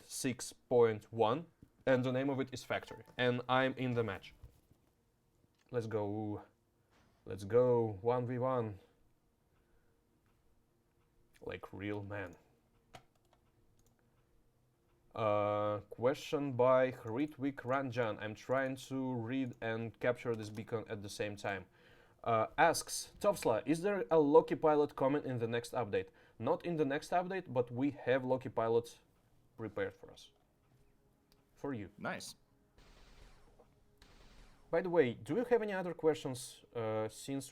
6.1 and the name of it is Factory, and I'm in the match. Let's go Let's go 1v1. Like real man. Question by Ritwik Ranjan. I'm trying to read and capture this beacon at the same time. Asks, Topsla, is there a Loki pilot coming in the next update? Not in the next update, but we have Loki pilots prepared for us. For you. Nice. By the way, do you have any other questions? Since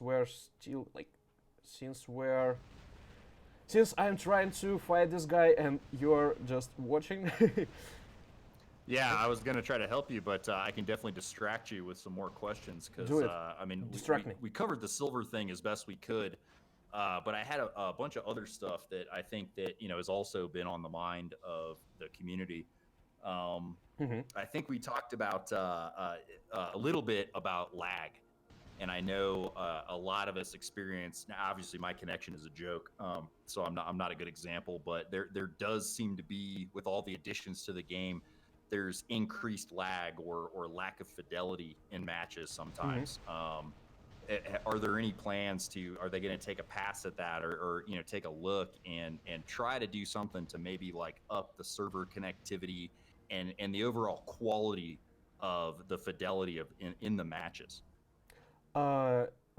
I'm trying to fight this guy and you're just watching. Yeah, I was gonna try to help you, but I can definitely distract you with some more questions because I mean, we covered the silver thing as best we could, but I had a bunch of other stuff that I think that has also been on the mind of the community. I think we talked about a little bit about lag, and I know a lot of us experience. Now, obviously, my connection is a joke, so I'm not a good example. But there does seem to be, with all the additions to the game, there's increased lag or lack of fidelity in matches sometimes. Are there any plans are they going to take a pass at that or take a look and try to do something to maybe like up the server connectivity and the overall quality of the fidelity in the matches?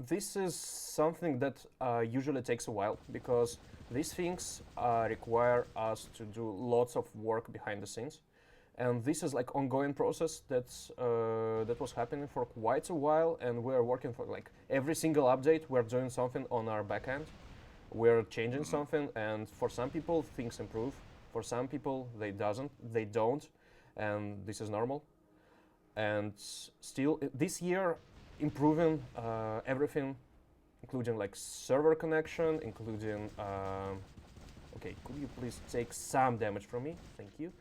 This is something that usually takes a while because these things require us to do lots of work behind the scenes. And this is like ongoing process that was happening for quite a while, and we're working for like every single update. We're doing something on our backend. We're changing something, and for some people things improve. For some people they don't, and this is normal. And still this year, improving everything, including like server connection, including. Okay, could you please take some damage from me? Thank you.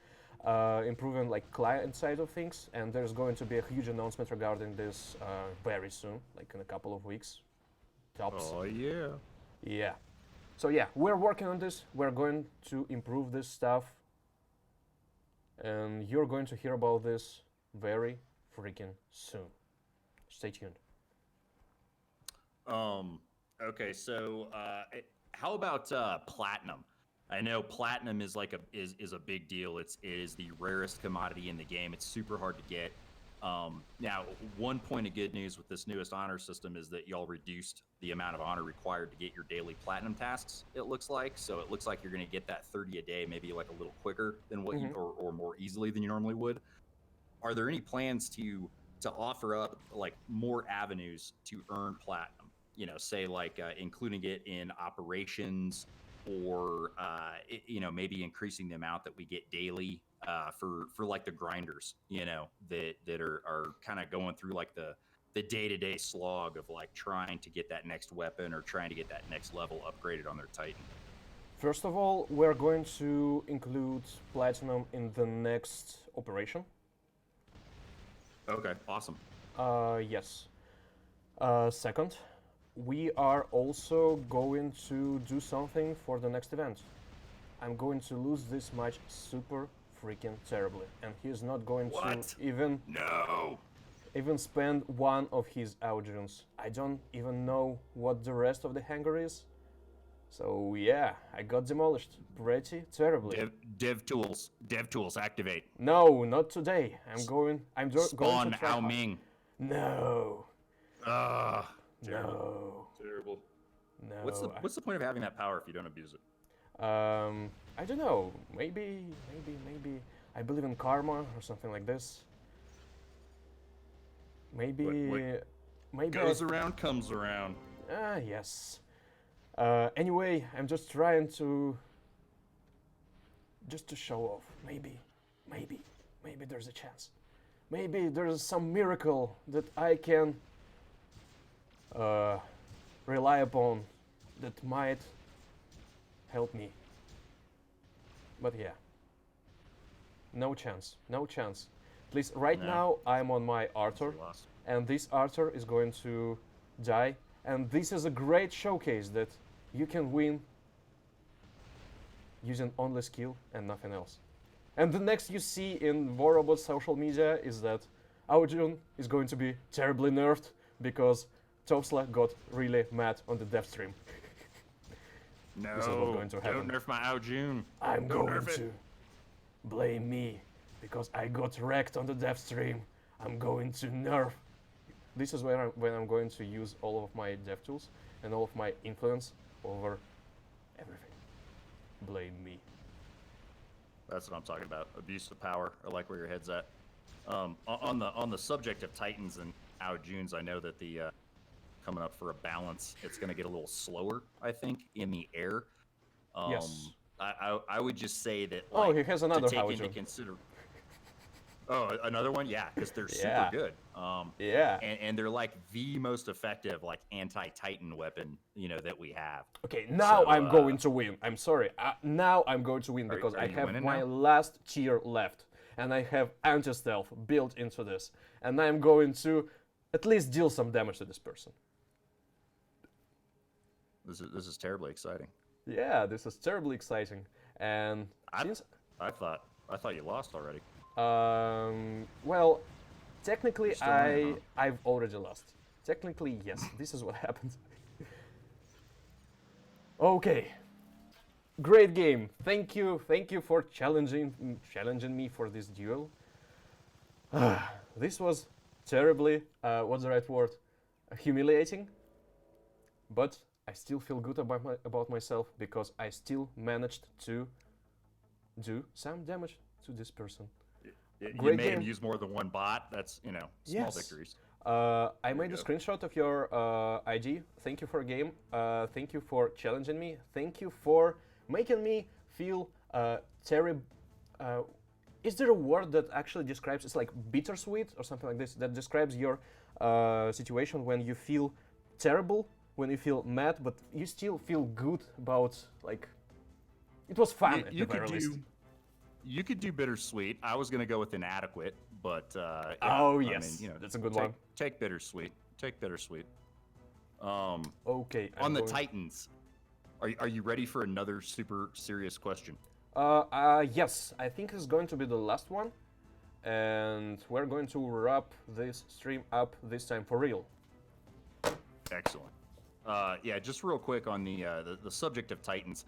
Improving like client side of things, and there's going to be a huge announcement regarding this very soon, like in a couple of weeks. Tops. Oh yeah. Yeah. So yeah, we're working on this. We're going to improve this stuff, and you're going to hear about this very freaking soon. Stay tuned. Okay, so how about platinum? I know platinum is like is a big deal. It is the rarest commodity in the game. It's super hard to get. Now, one point of good news with this newest honor system is that y'all reduced the amount of honor required to get your daily platinum tasks, it looks like. So it looks like you're going to get that 30 a day, maybe like a little quicker than what you or more easily than you normally would. Are there any plans to offer up like more avenues to earn platinum? Say like including it in operations, or maybe increasing the amount that we get daily for like the grinders, that are kind of going through like the day-to-day slog of like trying to get that next weapon or trying to get that next level upgraded on their Titan. First of all, we're going to include platinum in the next operation. Okay, awesome. Yes. Second, we are also going to do something for the next event. I'm going to lose this match super freaking terribly, and he's not going to even spend one of his audience. I don't even know what the rest of the hangar is. So yeah, I got demolished pretty terribly. Dev tools activate. No, not today. going Spawn to try. Hao Ming. No. Terrible. No. Terrible. No. What's the point of having that power if you don't abuse it? I don't know. Maybe I believe in karma or something like this. Maybe goes around comes around. Yes. Anyway, I'm just trying to show off. Maybe there's a chance. Maybe there's some miracle that I can rely upon that might help me. But yeah, no chance. At least right now I'm on my Arthur, and this Arthur is going to die, and this is a great showcase that you can win using only skill and nothing else. And the next you see in warrobots social media is that Aujun is going to be terribly nerfed because Tosla got really mad on the Devstream. No, This is what's going to happen. don't nerf my Ao June. I'm Don't going nerf it. to blame me because I got wrecked on the Devstream. I'm going to nerf. This is when I'm going to use all of my dev tools and all of my influence over everything. Blame me. That's what I'm talking about. Abuse of power. I like where your head's at. On the subject of Titans and Ao Junes, I know that the coming up for a balance, it's going to get a little slower, I think, in the air. Yes. I would just say that. Oh, Like, he has another to take Ao into June. consider. Oh, another one? Yeah, because they're Yeah. super good. Yeah. And they're like the most effective like anti-Titan weapon, that we have. Okay, now So, I'm going to win. I'm sorry. Now I'm going to win because are I you have winning my now? last tier left. And I have anti-stealth built into this. And I'm going to at least deal some damage to this person. This is terribly exciting. Yeah, this is terribly exciting. And since... I thought you lost already. Well, technically You're still winning, huh? I've already lost. Technically, yes. This is what happened. Okay. Great game. Thank you for challenging me for this duel. This was terribly, what's the right word? Humiliating. But I still feel good about myself because I still managed to do some damage to this person. You Great made him game. use more than one bot. That's small Yes. victories. I made a screenshot of your ID. Thank you for the game. Thank you for challenging me. Thank you for making me feel terrible. Is there a word that actually describes? It's like bittersweet or something like this. That describes your situation when you feel terrible, when you feel mad, but you still feel good about like. It was fun at the very least. You could do bittersweet. I was gonna go with inadequate, but yeah, Oh I yes, mean, that's a good one. Take bittersweet. Take bittersweet. Okay. On the Titans, are you ready for another super serious question? Yes, I think it's going to be the last one, and we're going to wrap this stream up this time for real. Excellent. Yeah, just real quick on the subject of Titans.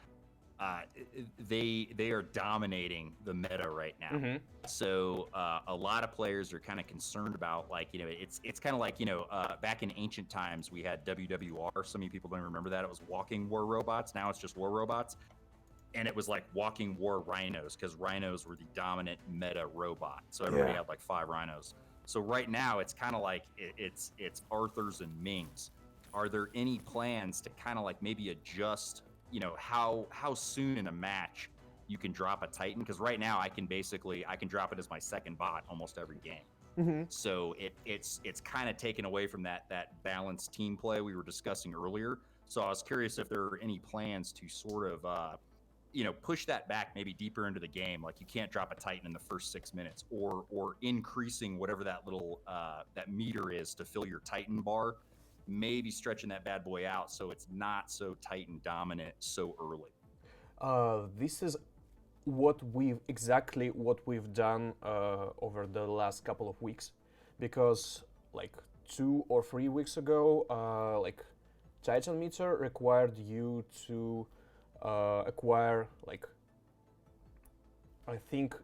They are dominating the meta right now. Mm-hmm. So a lot of players are kind of concerned about it's kind of like back in ancient times we had WWR. Some of you people don't remember that. It was walking war robots. Now it's just war robots, and it was like walking war rhinos because rhinos were the dominant meta robot. So everybody had like 5 rhinos. So right now it's kind of like it's Arthurs and Mings. Are there any plans to kind of like maybe adjust? How soon in a match you can drop a Titan, because right now I can drop it as my second bot almost every game. Mm-hmm. So it's kind of taken away from that balanced team play we were discussing earlier. So I was curious if there are any plans to sort of push that back maybe deeper into the game, like you can't drop a Titan in the first 6 minutes, or increasing whatever that little that meter is to fill your Titan bar. Maybe stretching that bad boy out so it's not so Titan dominant so early. This is exactly what we've done over the last couple of weeks, because like 2 or 3 weeks ago, like Titan meter required you to acquire like I think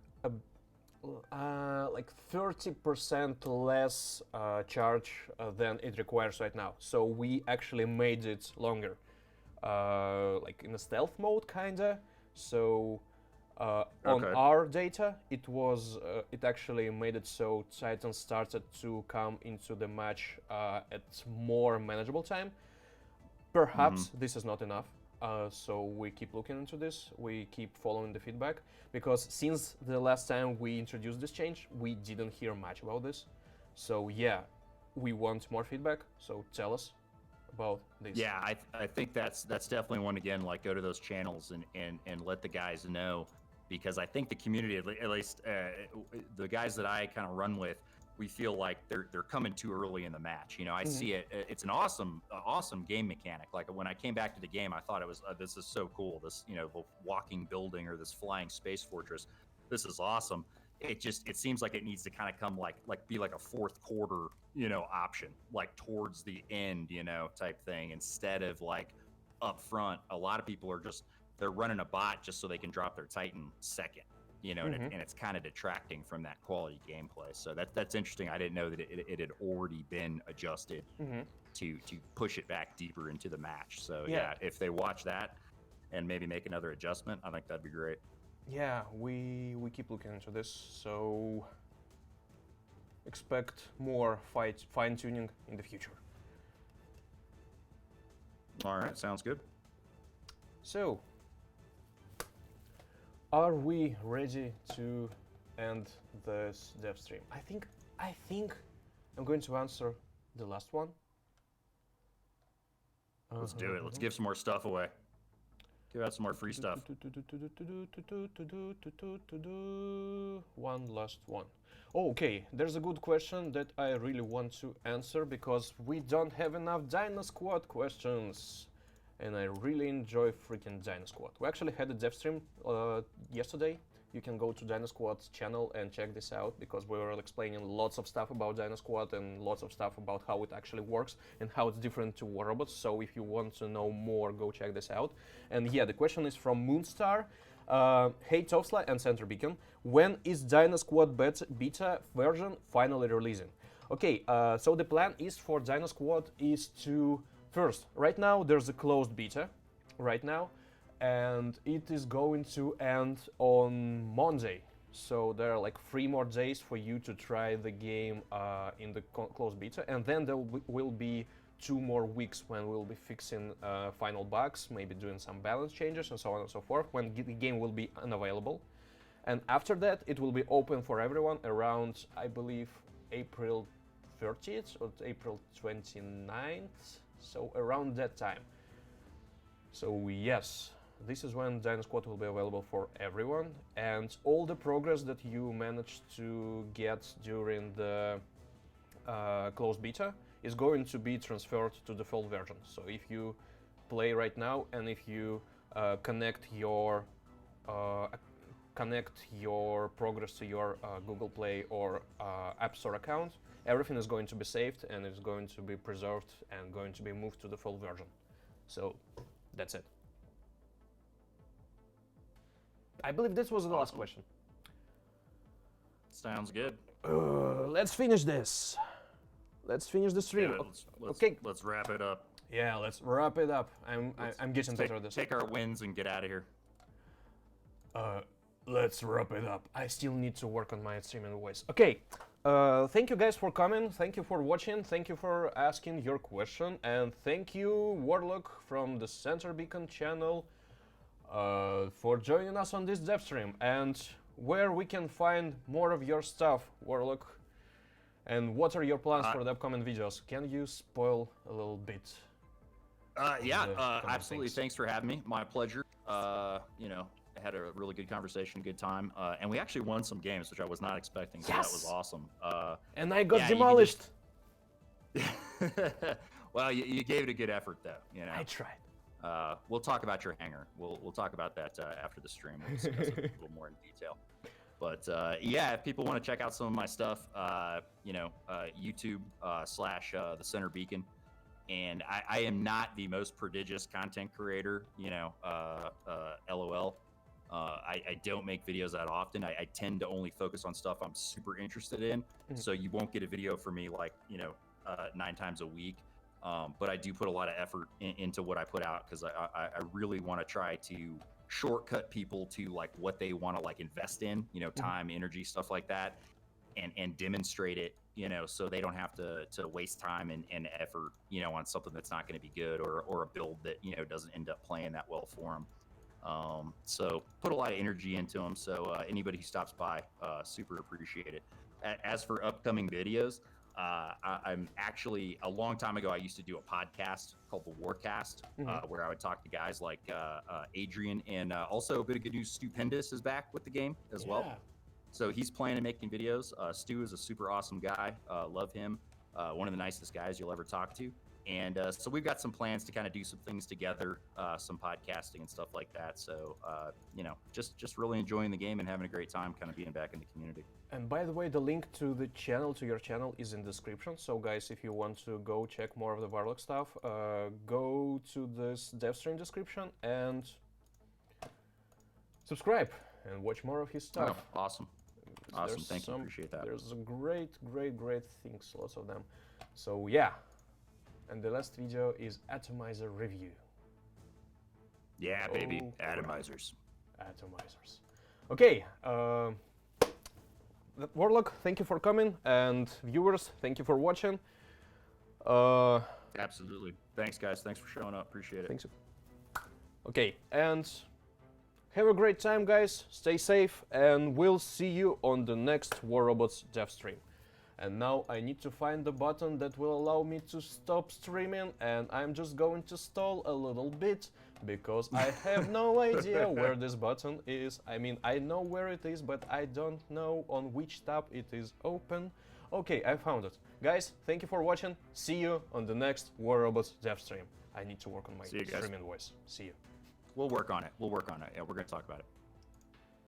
like 30% less charge than it requires right now. So we actually made it longer, like in a stealth mode, kinda. So on our data, it actually made it so Titan started to come into the match at more manageable time. Perhaps this is not enough. So we keep looking into this, we keep following the feedback, because since the last time we introduced this change, we didn't hear much about this. So yeah, we want more feedback, so tell us about this. Yeah, I think that's definitely one. Again, like go to those channels and let the guys know, because I think the community, at least the guys that I kind of run with, we feel like they're coming too early in the match. I see it. It's an awesome game mechanic. Like when I came back to the game, I thought it was this is so cool. This the walking building or this flying space fortress. This is awesome. it seems like it needs to kind of come be like a fourth quarter, option, like towards the end, type thing, instead of like up front. A lot of people are they're running a bot just so they can drop their Titan second, and it's kind of detracting from that quality gameplay. So that's interesting. I didn't know that it had already been adjusted to push it back deeper into the match. So yeah, if they watch that and maybe make another adjustment, I think that'd be great. Yeah, we keep looking into this, so expect more fine-tuning in the future. All right, sounds good. So, are we ready to end this dev stream? I think I'm going to answer the last one. Let's do it. Let's give some more stuff away. Give out some more free stuff. One last one. Oh, okay, there's a good question that I really want to answer because we don't have enough Dino Squad questions. And I really enjoy freaking Dino Squad. We actually had a dev stream yesterday. You can go to Dino Squad's channel and check this out because we were explaining lots of stuff about Dino Squad and lots of stuff about how it actually works and how it's different to warrobots. So if you want to know more, go check this out. And yeah, the question is from Moonstar. Hey Tofsla and Center Beacon, when is Dino Squad beta version finally releasing? Okay, so the plan is for Dino Squad is to first, right now there's a closed beta, right now, and it is going to end on Monday. So there are like 3 more days for you to try the game in the closed beta, and then there will be 2 more weeks when we'll be fixing final bugs, maybe doing some balance changes and so on and so forth, when the game will be unavailable. And after that, it will be open for everyone around, I believe, April 30th or April 29th. So around that time. So yes, this is when Dino Squad will be available for everyone, and all the progress that you managed to get during the closed beta is going to be transferred to the full version. So if you play right now and if you connect your progress to your Google Play or App Store account, everything is going to be saved and it's going to be preserved and going to be moved to the full version. So that's it. I believe this was the last question. Sounds good. Let's finish this. Let's finish the stream. Yeah, Okay. Let's wrap it up. Yeah, let's wrap it up. I'm getting better at this. Take our wins and get out of here. Let's wrap it up. I still need to work on my streaming voice. Okay. Thank you guys for coming. Thank you for watching. Thank you for asking your question. And thank you, Warlock from the Center Beacon channel, for joining us on this dev stream. And where we can find more of your stuff, Warlock, and what are your plans for the upcoming videos? Can you spoil a little bit? Absolutely. Thanks for having me. My pleasure. I had a really good conversation, good time, and we actually won some games, which I was not expecting. So yes! That was awesome. And I got demolished. Well, you gave it a good effort, though. I tried. We'll talk about your hangar. We'll talk about that after the stream. We'll discuss it a little more in detail. But yeah, if people want to check out some of my stuff, YouTube / the Center Beacon. And I am not the most prodigious content creator, LOL. I don't make videos that often. I tend to only focus on stuff I'm super interested in. Mm-hmm. So you won't get a video from me 9 times a week. But I do put a lot of effort into what I put out because I really want to try to shortcut people to what they want to invest in, time, energy, stuff like that, and demonstrate it, so they don't have to waste time and effort, on something that's not going to be good or a build that, doesn't end up playing that well for them. So put a lot of energy into them. So anybody who stops by, super appreciate it. As for upcoming videos, I'm actually, a long time ago, I used to do a podcast called The Warcast, where I would talk to guys like Adrian, and also a bit of good news, Stupendous is back with the game as well. So he's playing and making videos. Stu is a super awesome guy. Love him. One of the nicest guys you'll ever talk to. And so we've got some plans to kind of do some things together, some podcasting and stuff like that. So, just really enjoying the game and having a great time kind of being back in the community. And by the way, the link to the channel, to your channel, is in the description. So guys, if you want to go check more of the Warlock stuff, go to this Devstream description and subscribe and watch more of his stuff. Oh, awesome. Awesome. Thank you. Appreciate that. There's great things, lots of them. So yeah. And the last video is Atomizer review. Yeah, baby. Oh, Atomizers. Atomizers. Okay. Warlock, thank you for coming, and viewers, thank you for watching. Absolutely. Thanks, guys. Thanks for showing up. Appreciate it. Thanks. Okay, and have a great time, guys. Stay safe, and we'll see you on the next warrobots Devstream. And now I need to find the button that will allow me to stop streaming, and I'm just going to stall a little bit because I have no idea where this button is. I mean, I know where it is, but I don't know on which tab it is open. Okay, I found it. Guys, thank you for watching. See you on the next warrobots Devstream. I need to work on my streaming voice. See you. We'll work on it. Yeah, we're going to talk about it.